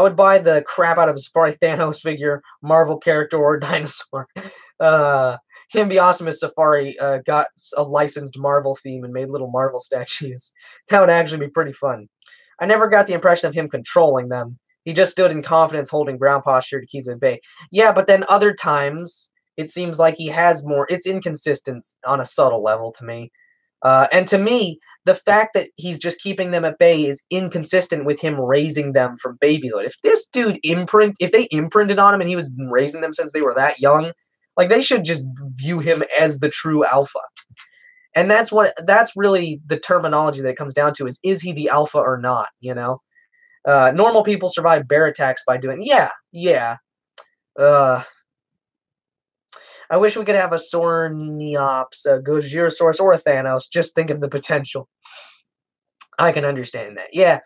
would buy the crap out of a Safari Thanos figure, Marvel character, or dinosaur. Can be awesome if Safari got a licensed Marvel theme and made little Marvel statues. That would actually be pretty fun. I never got the impression of him controlling them. He just stood in confidence, holding ground posture to keep them at bay. Yeah, but then other times, it seems like he has more... It's inconsistent on a subtle level to me. And to me, the fact that he's just keeping them at bay is inconsistent with him raising them from babyhood. If this dude if they imprinted on him and he was raising them since they were that young, like they should just view him as the true alpha. And that's really the terminology that it comes down to is he the alpha or not, you know? Normal people survive bear attacks by doing... Yeah. I wish we could have a Sorniops, a Gojirosaurus, or a Thanos. Just think of the potential. I can understand that. Yeah.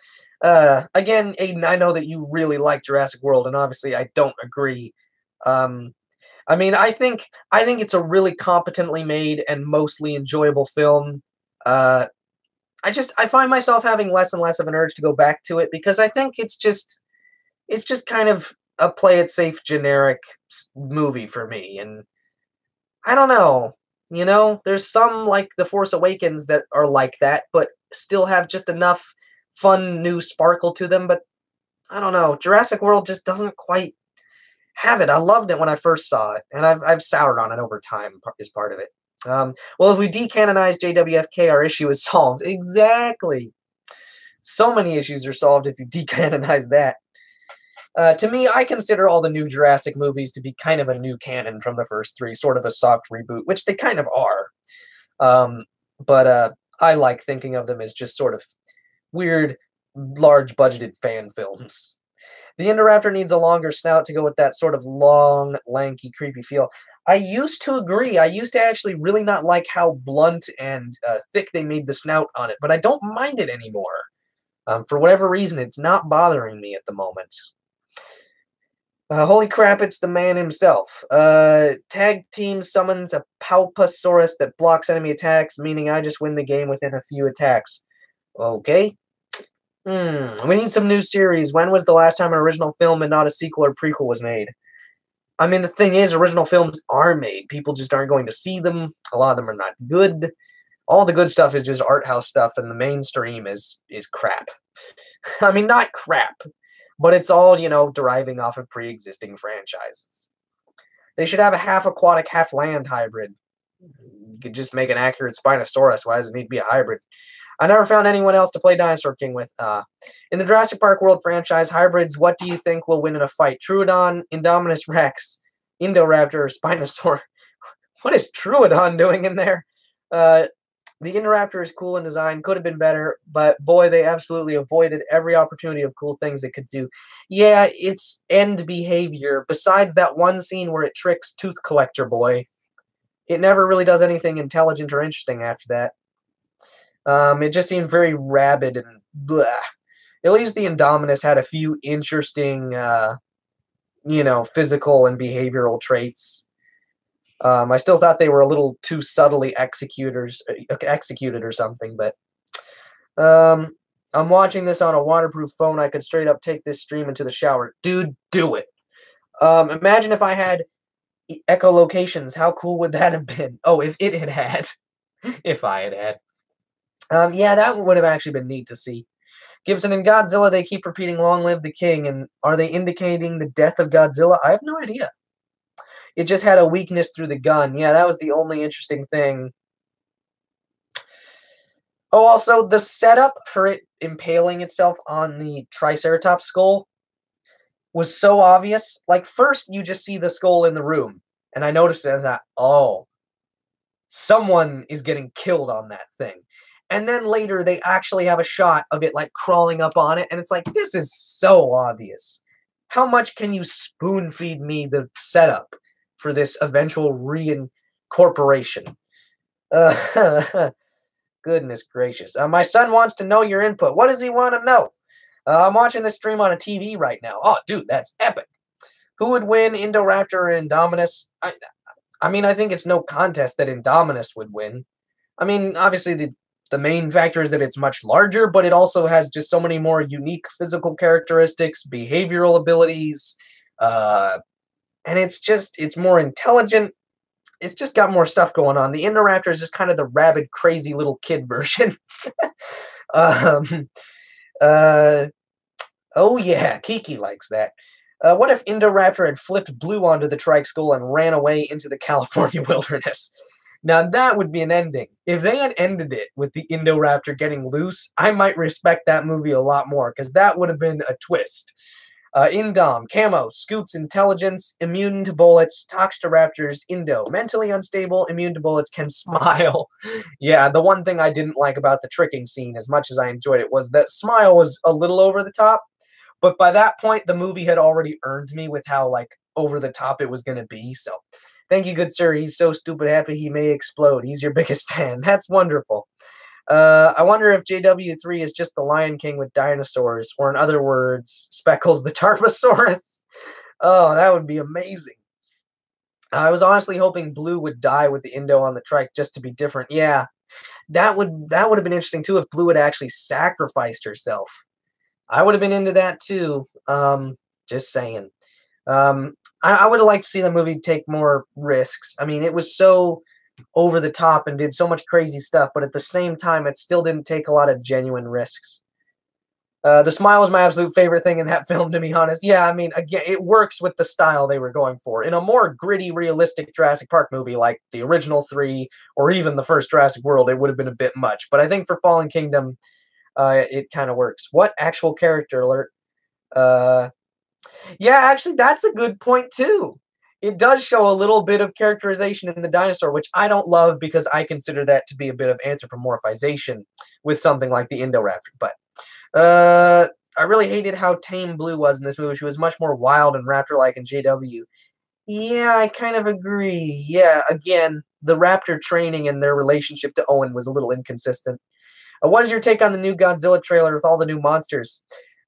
Again, Aiden, I know that you really like Jurassic World, and obviously I don't agree. I mean, I think it's a really competently made and mostly enjoyable film. I find myself having less and less of an urge to go back to it because I think it's just kind of a play it safe generic movie for me, and I don't know. You know, there's some like The Force Awakens that are like that, but still have just enough fun new sparkle to them. But I don't know. Jurassic World just doesn't quite have it. I loved it when I first saw it, and I've soured on it over time. Is part of it. Well, if we decanonize JWFK, our issue is solved. Exactly. So many issues are solved if you decanonize that. To me, I consider all the new Jurassic movies to be kind of a new canon from the first three, sort of a soft reboot, which they kind of are. But I like thinking of them as just sort of weird, large budgeted fan films. The Indoraptor needs a longer snout to go with that sort of long, lanky, creepy feel. I used to agree. I used to actually really not like how blunt and thick they made the snout on it, but I don't mind it anymore. For whatever reason, it's not bothering me at the moment. Holy crap, it's the man himself. Tag team summons a Palpasaurus that blocks enemy attacks, meaning I just win the game within a few attacks. Okay. We need some new series. When was the last time an original film and not a sequel or prequel was made? I mean, the thing is, original films are made. People just aren't going to see them. A lot of them are not good. All the good stuff is just art house stuff, and the mainstream is crap. I mean, not crap, but it's all, deriving off of pre-existing franchises. They should have a half aquatic, half land hybrid. You could just make an accurate Spinosaurus. Why does it need to be a hybrid? I never found anyone else to play Dinosaur King with. In the Jurassic Park World franchise, hybrids, what do you think will win in a fight? Troodon, Indominus Rex, Indoraptor, or Spinosaurus? What is Troodon doing in there? The Indoraptor is cool in design, could have been better, but boy, they absolutely avoided every opportunity of cool things it could do. Yeah, its end behavior, besides that one scene where it tricks Tooth Collector Boy, it never really does anything intelligent or interesting after that. It just seemed very rabid and blah. At least the Indominus had a few interesting, physical and behavioral traits. I still thought they were a little too subtly executed or something, but I'm watching this on a waterproof phone. I could straight up take this stream into the shower. Dude, do it. Imagine if I had echolocations. How cool would that have been? Oh, if it had had. If I had had. Yeah, that would have actually been neat to see. Gibson and Godzilla, they keep repeating "Long live the king," and are they indicating the death of Godzilla? I have no idea. It just had a weakness through the gun. Yeah, that was the only interesting thing. Oh, also, the setup for it impaling itself on the Triceratops skull was so obvious. Like, first, you just see the skull in the room, and I noticed it and I thought, oh, someone is getting killed on that thing. And then later, they actually have a shot of it, like, crawling up on it, and it's like, this is so obvious. How much can you spoon-feed me the setup for this eventual reincorporation? Goodness gracious. My son wants to know your input. What does he want to know? I'm watching this stream on a TV right now. Oh, dude, that's epic. Who would win, Indoraptor or Indominus? I mean, I think it's no contest that Indominus would win. I mean, obviously, the main factor is that it's much larger, but it also has just so many more unique physical characteristics, behavioral abilities, and it's more intelligent. It's just got more stuff going on. The Indoraptor is just kind of the rabid, crazy little kid version. Oh yeah, Kiki likes that. What if Indoraptor had flipped Blue onto the trike skull and ran away into the California wilderness? Now, that would be an ending. If they had ended it with the Indoraptor getting loose, I might respect that movie a lot more, because that would have been a twist. Indom, Camo, Scoots, Intelligence, immune to bullets, talks to raptors, Indo, mentally unstable, immune to bullets, can smile. Yeah, the one thing I didn't like about the tricking scene, as much as I enjoyed it, was that smile was a little over the top, but by that point, the movie had already earned me with how, like, over the top it was going to be, so... Thank you, good sir. He's so stupid happy he may explode. He's your biggest fan. That's wonderful. I wonder if JW3 is just the Lion King with dinosaurs, or in other words, Speckles the Tarbosaurus. Oh, that would be amazing. I was honestly hoping Blue would die with the Indo on the trike just to be different. Yeah, that would have been interesting too if Blue had actually sacrificed herself. I would have been into that too. Just saying. I would have liked to see the movie take more risks. I mean, it was so over the top and did so much crazy stuff, but at the same time, it still didn't take a lot of genuine risks. The smile was my absolute favorite thing in that film, to be honest. Yeah, I mean, again, it works with the style they were going for. In a more gritty, realistic Jurassic Park movie like the original 3 or even the first Jurassic World, it would have been a bit much. But I think for Fallen Kingdom, it kind of works. What actual character alert? Uh, yeah, actually, that's a good point too. It does show a little bit of characterization in the dinosaur, which I don't love because I consider that to be a bit of anthropomorphization with something like the Indoraptor. But I really hated how tame Blue was in this movie. She was much more wild and raptor-like in JW. Yeah, I kind of agree. Yeah, again, the raptor training and their relationship to Owen was a little inconsistent. What is your take on the new Godzilla trailer with all the new monsters?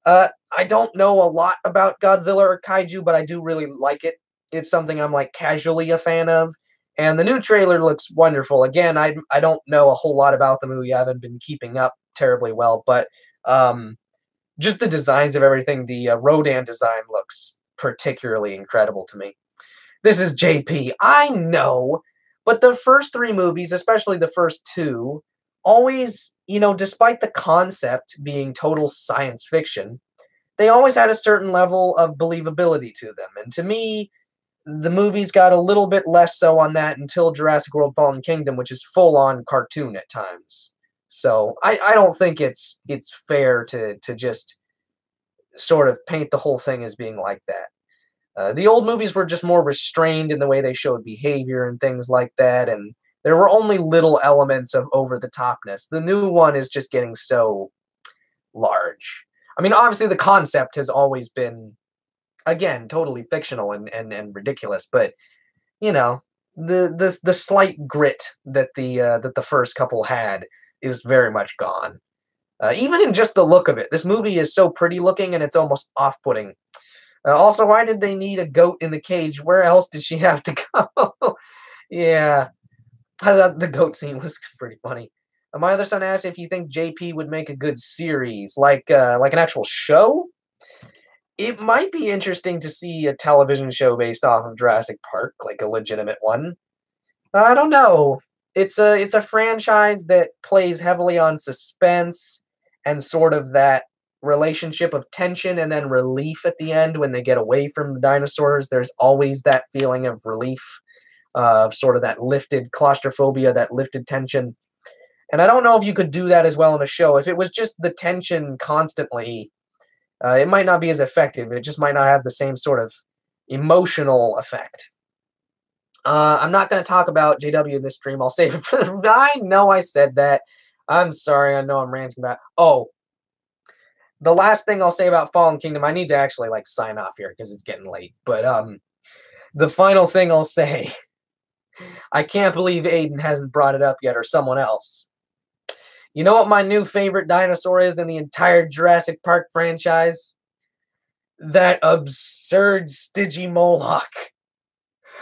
I don't know a lot about Godzilla or kaiju, but I do really like it. It's something I'm like casually a fan of. And the new trailer looks wonderful. Again, I don't know a whole lot about the movie. I haven't been keeping up terribly well, but just the designs of everything, the Rodan design looks particularly incredible to me. This is JP. I know, but the first three movies, especially the first two, always, despite the concept being total science fiction, they always had a certain level of believability to them. And to me, the movies got a little bit less so on that until Jurassic World Fallen Kingdom, which is full-on cartoon at times. So I don't think it's fair to just sort of paint the whole thing as being like that. The old movies were just more restrained in the way they showed behavior and things like that, and there were only little elements of over-the-topness. The new one is just getting so large. I mean, obviously the concept has always been, again, totally fictional and ridiculous, but the slight grit that the first couple had is very much gone. Even in just the look of it, this movie is so pretty looking and it's almost off-putting. Also, why did they need a goat in the cage? Where else did she have to go? Yeah, I thought the goat scene was pretty funny. My other son asked if you think JP would make a good series, like an actual show. It might be interesting to see a television show based off of Jurassic Park, like a legitimate one. I don't know. It's a franchise that plays heavily on suspense and sort of that relationship of tension and then relief at the end when they get away from the dinosaurs. There's always that feeling of relief, of sort of that lifted claustrophobia, that lifted tension. And I don't know if you could do that as well in a show. If it was just the tension constantly, it might not be as effective. It just might not have the same sort of emotional effect. I'm not going to talk about JW in this stream. I'll save it for the... I know I said that. I'm sorry. I know I'm ranting about... Oh, the last thing I'll say about Fallen Kingdom, I need to actually, sign off here because it's getting late. But the final thing I'll say, I can't believe Aiden hasn't brought it up yet, or someone else. You know what my new favorite dinosaur is in the entire Jurassic Park franchise? That absurd Stygimoloch.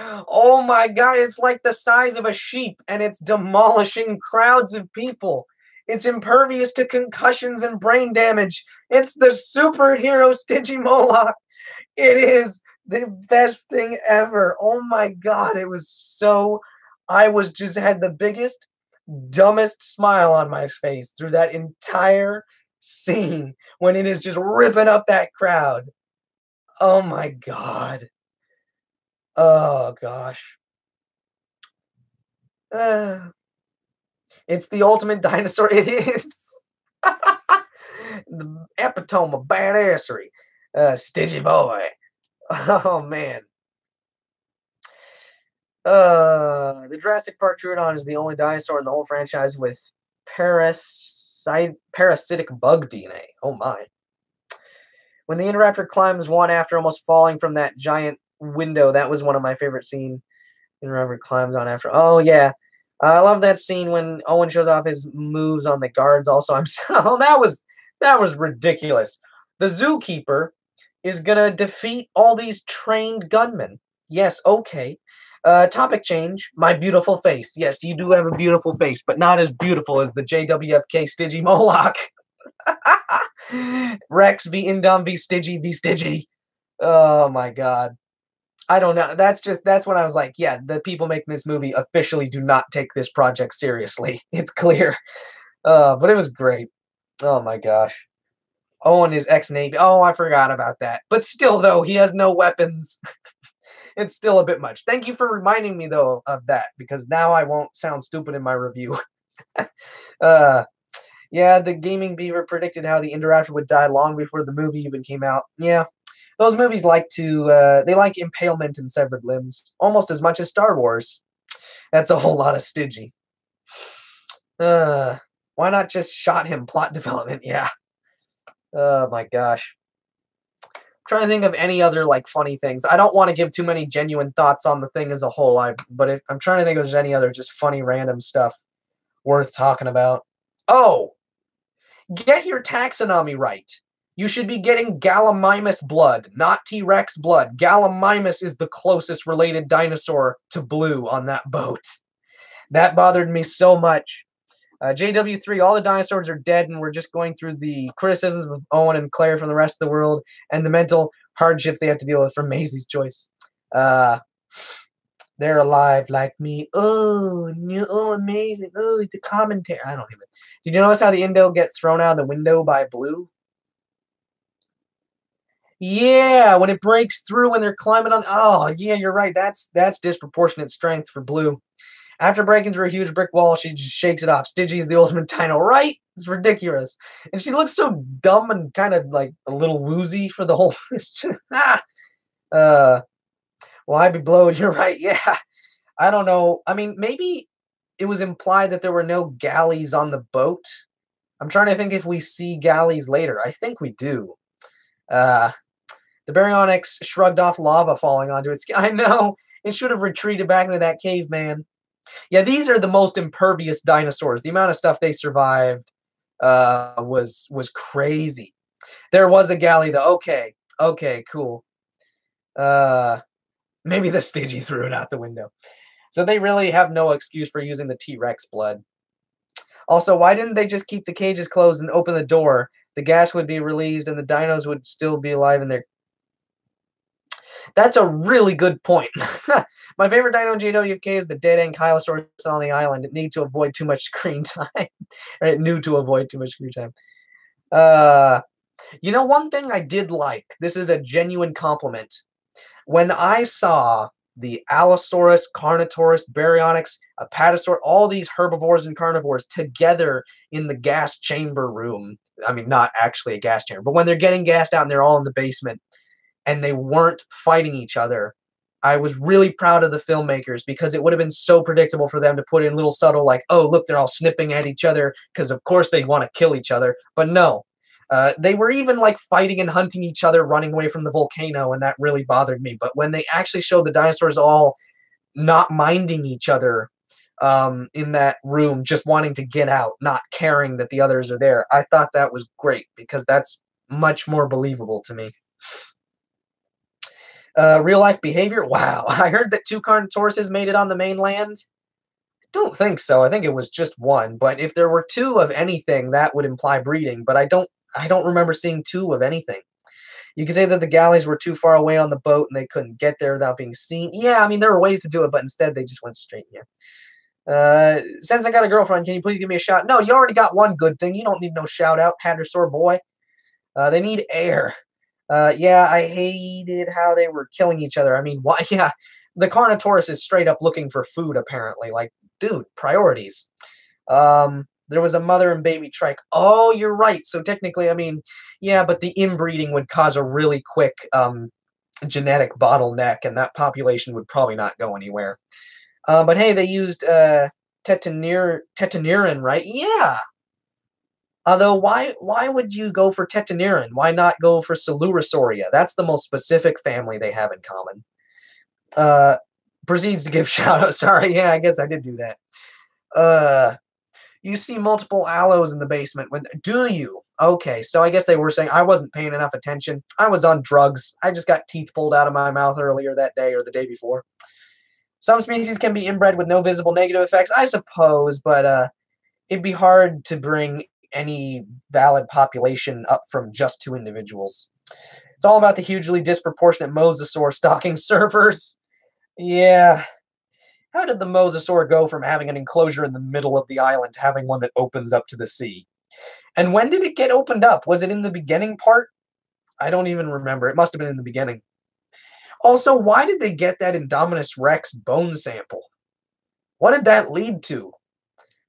Oh my god, it's like the size of a sheep, and it's demolishing crowds of people. It's impervious to concussions and brain damage. It's the superhero Stygimoloch. It is the best thing ever. Oh my god, it was so... I just had the biggest, dumbest smile on my face through that entire scene when it is just ripping up that crowd. Oh my god. Oh gosh. It's the ultimate dinosaur. It is. The epitome of badassery. Stitchy boy. Oh man. The Jurassic Park Troodon is the only dinosaur in the whole franchise with parasitic bug DNA. Oh my. When the Indoraptor climbs one after almost falling from that giant window, that was one of my favorite scenes. Indoraptor climbs on after. Oh yeah. I love that scene when Owen shows off his moves on the guards also. That was ridiculous. The zookeeper is gonna defeat all these trained gunmen. Yes, okay. Topic change. My beautiful face. Yes, you do have a beautiful face, but not as beautiful as the JWFK Stygimoloch. Rex v. Indom v. Stygie. Oh my god. I don't know. That's when I was like, yeah, the people making this movie officially do not take this project seriously. It's clear. But it was great. Oh my gosh. Owen is ex-Navy. Oh, I forgot about that. But still, though, he has no weapons. It's still a bit much. Thank you for reminding me, though, of that, because now I won't sound stupid in my review. Yeah, the gaming beaver predicted how the Indoraptor would die long before the movie even came out. Yeah, those movies like to they like impalement and severed limbs almost as much as Star Wars. That's a whole lot of Stidgy. Uh, why not just shot him? Plot development. Yeah. Oh my gosh. Trying to think of any other like funny things. I don't want to give too many genuine thoughts on the thing as a whole. But if, I'm trying to think if there's any other just funny random stuff worth talking about. Oh, get your taxonomy right. You should be getting Gallimimus blood, not T-Rex blood. Gallimimus is the closest related dinosaur to Blue on that boat. That bothered me so much. JW3, all the dinosaurs are dead, and we're just going through the criticisms of Owen and Claire from the rest of the world and the mental hardships they have to deal with from Maisie's choice. They're alive like me. Oh, oh, amazing. Oh, the commentary. I don't even. Did you notice how the Indo gets thrown out of the window by Blue? Yeah, when it breaks through when they're climbing on. Oh, yeah, you're right. That's disproportionate strength for Blue. After breaking through a huge brick wall, she just shakes it off. Stidgy is the ultimate dino, right? It's ridiculous. And she looks so dumb and kind of like a little woozy for the whole. Well, I'd be blowed. You're right. Yeah. I don't know. I mean, maybe it was implied that there were no galleys on the boat. I'm trying to think if we see galleys later. I think we do. The Baryonyx shrugged off lava falling onto its. I know. It should have retreated back into that caveman. Yeah, these are the most impervious dinosaurs. The amount of stuff they survived was crazy. There was a galley though. Okay, cool. Maybe the Stidgy threw it out the window. So they really have no excuse for using the T-Rex blood. Also, why didn't they just keep the cages closed and open the door? The gas would be released and the dinos would still be alive in their. That's a really good point. My favorite dino in JWFK is the dead Ankylosaurus on the island. It needs to avoid too much screen time. Or it knew to avoid too much screen time. You know, one thing I did like, this is a genuine compliment. When I saw the Allosaurus, Carnotaurus, Baryonyx, Apatosaur, all these herbivores and carnivores together in the gas chamber room. I mean, not actually a gas chamber, but when they're getting gassed out and they're all in the basement and they weren't fighting each other, I was really proud of the filmmakers because it would have been so predictable for them to put in little subtle like, oh, look, they're all snipping at each other because of course they want to kill each other. But no, they were even like fighting and hunting each other, running away from the volcano, and that really bothered me. But when they actually showed the dinosaurs all not minding each other in that room, just wanting to get out, not caring that the others are there, I thought that was great because that's much more believable to me. Real life behavior? Wow. I heard that 2 Carnotauruses made it on the mainland. I don't think so. I think it was just 1. But if there were 2 of anything, that would imply breeding. But I don't remember seeing 2 of anything. You can say that the galleys were too far away on the boat and they couldn't get there without being seen. Yeah, I mean, there were ways to do it, but instead they just went straight. Yeah. Since I got a girlfriend, can you please give me a shout? No, you already got one good thing. You don't need no shout out, Hadrosaur boy. They need air. Yeah, I hated how they were killing each other. I mean, why? Yeah, the Carnotaurus is straight up looking for food, apparently. Like, dude, priorities. There was a mother and baby trike. Oh, you're right. So technically, I mean, yeah, but the inbreeding would cause a really quick genetic bottleneck, and that population would probably not go anywhere. But hey, they used tetanirin, right? Yeah. Although, why would you go for tetanirin? Why not go for Silurosauria? That's the most specific family they have in common. Proceeds to give shout-out. Sorry, yeah, I guess I did do that. You see multiple allos in the basement. Do you? Okay, so I guess they were saying I wasn't paying enough attention. I was on drugs. I just got teeth pulled out of my mouth earlier that day or the day before. Some species can be inbred with no visible negative effects, I suppose, but it'd be hard to bring any valid population up from just 2 individuals. It's all about the hugely disproportionate mosasaur stalking servers. Yeah. How did the mosasaur go from having an enclosure in the middle of the island to having one that opens up to the sea? And when did it get opened up? Was it in the beginning part? I don't even remember. It must have been in the beginning. Also, why did they get that Indominus Rex bone sample? What did that lead to?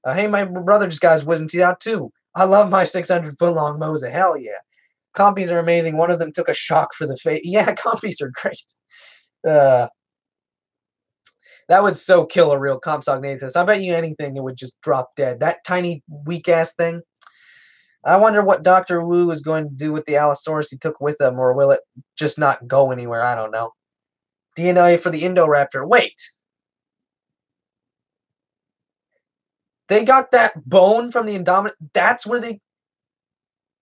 Hey, my brother just got his wisdom teeth out too. I love my 600-foot-long Mosa. Hell yeah. Compies are amazing. One of them took a shock for the face. Yeah, compies are great. Uh, that would so kill a real Compsognathus. I bet you anything, it would just drop dead. That tiny, weak-ass thing. I wonder what Dr. Wu is going to do with the Allosaurus he took with him, or will it just not go anywhere? I don't know. DNA for the Indoraptor. Wait. They got that bone from the Indominus. That's where they...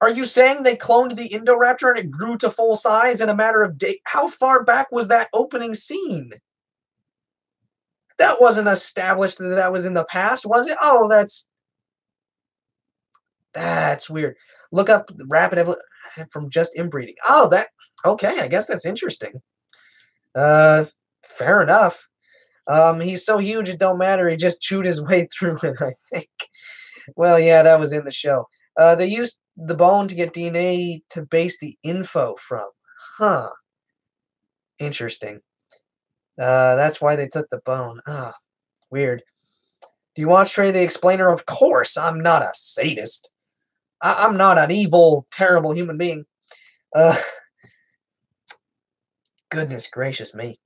Are you saying they cloned the Indoraptor and it grew to full size in a matter of days? How far back was that opening scene? That wasn't established that was in the past, was it? Oh, that's weird. Look up rapid from just inbreeding. Oh, okay, I guess that's interesting. Fair enough. He's so huge it don't matter. He just chewed his way through it, I think. Well, yeah, that was in the show. They used the bone to get DNA to base the info from. Huh. Interesting. That's why they took the bone. Ah, weird. Do you watch Trey the Explainer? Of course. I'm not a sadist. I'm not an evil, terrible human being. Goodness gracious me.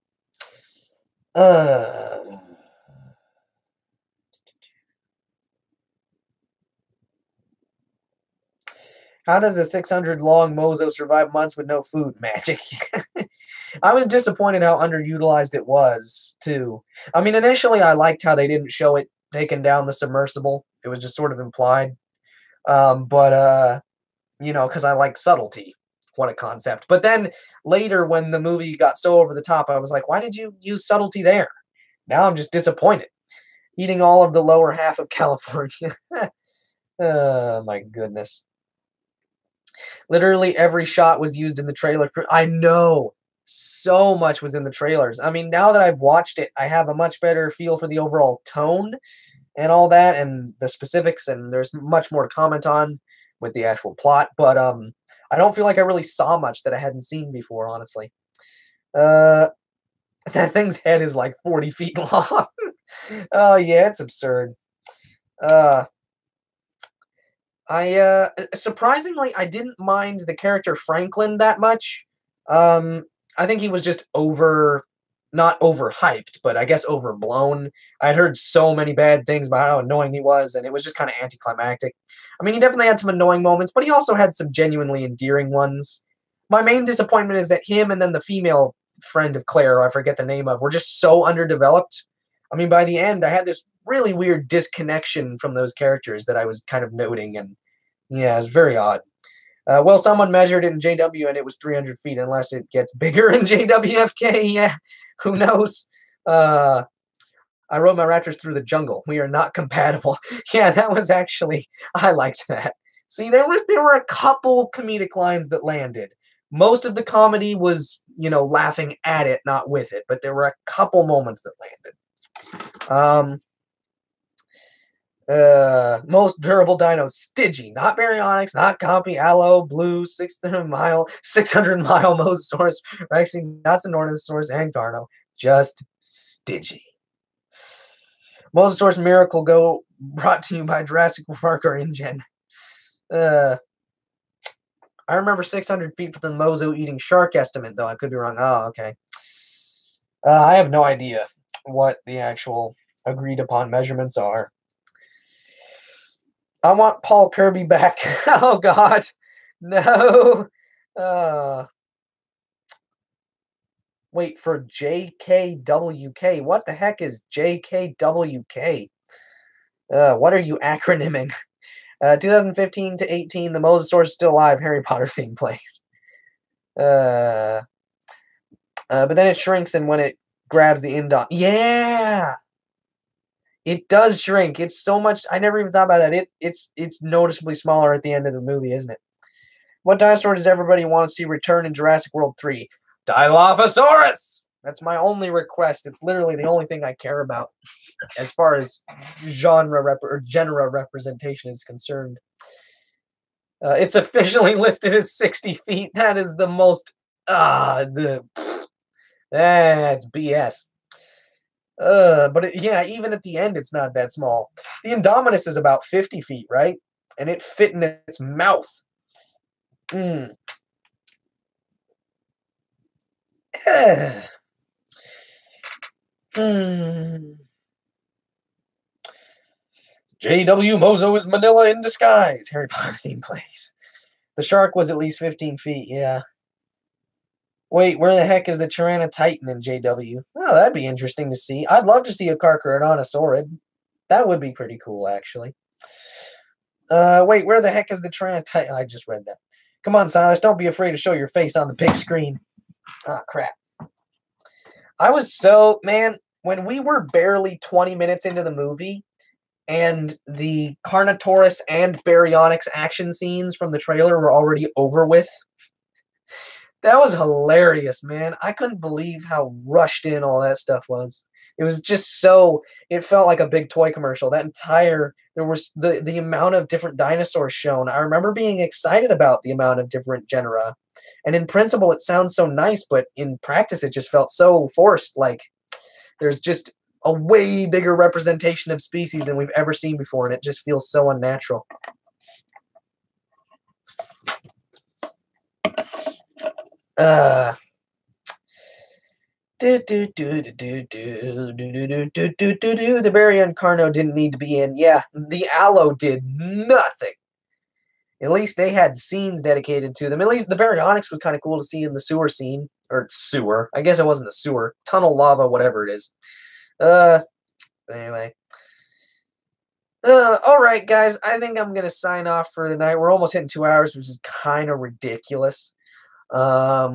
How does a 600-long Mozo survive months with no food? Magic. I was disappointed how underutilized it was, too. I mean, initially I liked how they didn't show it taking down the submersible. It was just sort of implied. You know, because I like subtlety. What a concept. But then later when the movie got so over the top, I was like, why did you use subtlety there? Now I'm just disappointed. Eating all of the lower half of California. Oh, my goodness. Literally every shot was used in the trailer. I know. So much was in the trailers. I mean, now that I've watched it, I have a much better feel for the overall tone and all that and the specifics, and there's much more to comment on with the actual plot, but I don't feel like I really saw much that I hadn't seen before, honestly. That thing's head is like 40 feet long. Oh, yeah, it's absurd. Surprisingly, I didn't mind the character Franklin that much. I think he was just not overhyped, but I guess overblown. I'd heard so many bad things about how annoying he was, and it was just kind of anticlimactic. I mean, he definitely had some annoying moments, but he also had some genuinely endearing ones. My main disappointment is that him and then the female friend of Claire, I forget the name of, were just so underdeveloped. I mean, by the end, I had this really weird disconnection from those characters that I was kind of noting, and yeah, it's very odd. Well, someone measured it in JW and it was 300 feet, unless it gets bigger in JWFK. Yeah, who knows? I rode my Raptors through the jungle. We are not compatible. Yeah, that was actually, I liked that. See, there were a couple comedic lines that landed. Most of the comedy was, you know, laughing at it, not with it. But there were a couple moments that landed. Most durable dinos, Stygia, not Baryonyx, not Compy, Allo, Blue, 600-mile Mosasaurus, Rexy, not Sonornosaurus, and Carno. Just Stygia. Mosasaurus Miracle Go, brought to you by Jurassic Park or InGen. I remember 600 feet for the Mozo eating shark estimate, though. I could be wrong. Oh, okay. I have no idea what the actual agreed upon measurements are. I want Paul Kirby back. Oh, God. No. Wait, for JKWK. What the heck is JKWK? What are you acronyming? 2015 to 18, the Mosasaurus is still alive. Harry Potter theme plays. But then it shrinks, and when it grabs the indot. Yeah! It does shrink. It's so much. I never even thought about that. It's noticeably smaller at the end of the movie, isn't it? What dinosaur does everybody want to see return in Jurassic World 3? Dilophosaurus! That's my only request. It's literally the only thing I care about as far as genre representation is concerned. It's officially listed as 60 feet. That is the most... that's BS. But yeah, even at the end, it's not that small. The Indominus is about 50 feet, right? and it fit in its mouth. Mm. Mm. J.W. Mozo is Manila in disguise. Harry Potter theme place. The shark was at least 15 feet, yeah. Wait, where the heck is the Tyranititan in JW? Oh, that'd be interesting to see. I'd love to see a Carcharodontosaurid. That would be pretty cool, actually. Wait, where the heck is the Tyranititan? I just read that. Come on, Silas, don't be afraid to show your face on the big screen. Ah, crap. I was so, man, when we were barely 20 minutes into the movie, and the Carnotaurus and Baryonyx action scenes from the trailer were already over with. That was hilarious, man. I couldn't believe how rushed in all that stuff was. It was just so, it felt like a big toy commercial. That entire, there was the amount of different dinosaurs shown. I remember being excited about the amount of different genera. And in principle, it sounds so nice, but in practice, it just felt so forced. Like, there's just a way bigger representation of species than we've ever seen before, and it just feels so unnatural. The Baryon Carno didn't need to be in. Yeah, the Allo did nothing. At least they had scenes dedicated to them. At least the Baryonyx was kind of cool to see in the sewer scene. Or sewer. I guess it wasn't a sewer. Tunnel, lava, whatever it is. Anyway. Alright, guys. I think I'm going to sign off for the night. We're almost hitting 2 hours, which is kind of ridiculous. I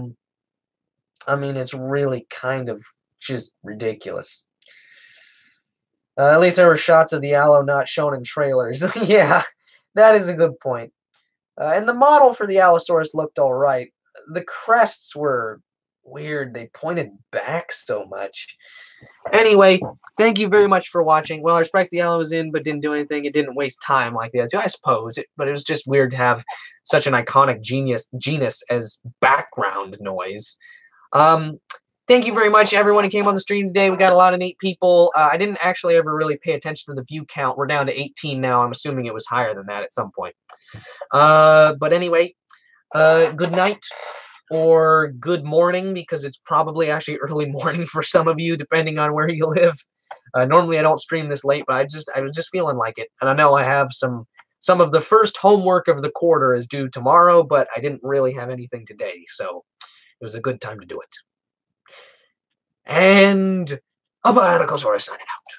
mean, it's really kind of just ridiculous. At least there were shots of the Allo not shown in trailers. Yeah, that is a good point. And the model for the Allosaurus looked alright. The crests were weird. They pointed back so much. Anyway, thank you very much for watching. Well, I respect the Allo was in, but didn't do anything. It didn't waste time like the other two, I suppose. But it was just weird to have such an iconic genus as background noise. Thank you very much, everyone who came on the stream today. We got a lot of neat people. I didn't actually ever really pay attention to the view count. We're down to 18 now. I'm assuming it was higher than that at some point. But anyway, good night. Or good morning, because it's probably actually early morning for some of you, depending on where you live. Normally I don't stream this late, but I was just feeling like it. And I know I have some of the first homework of the quarter is due tomorrow, but I didn't really have anything today, so it was a good time to do it. And a Bionicosaurus signing out.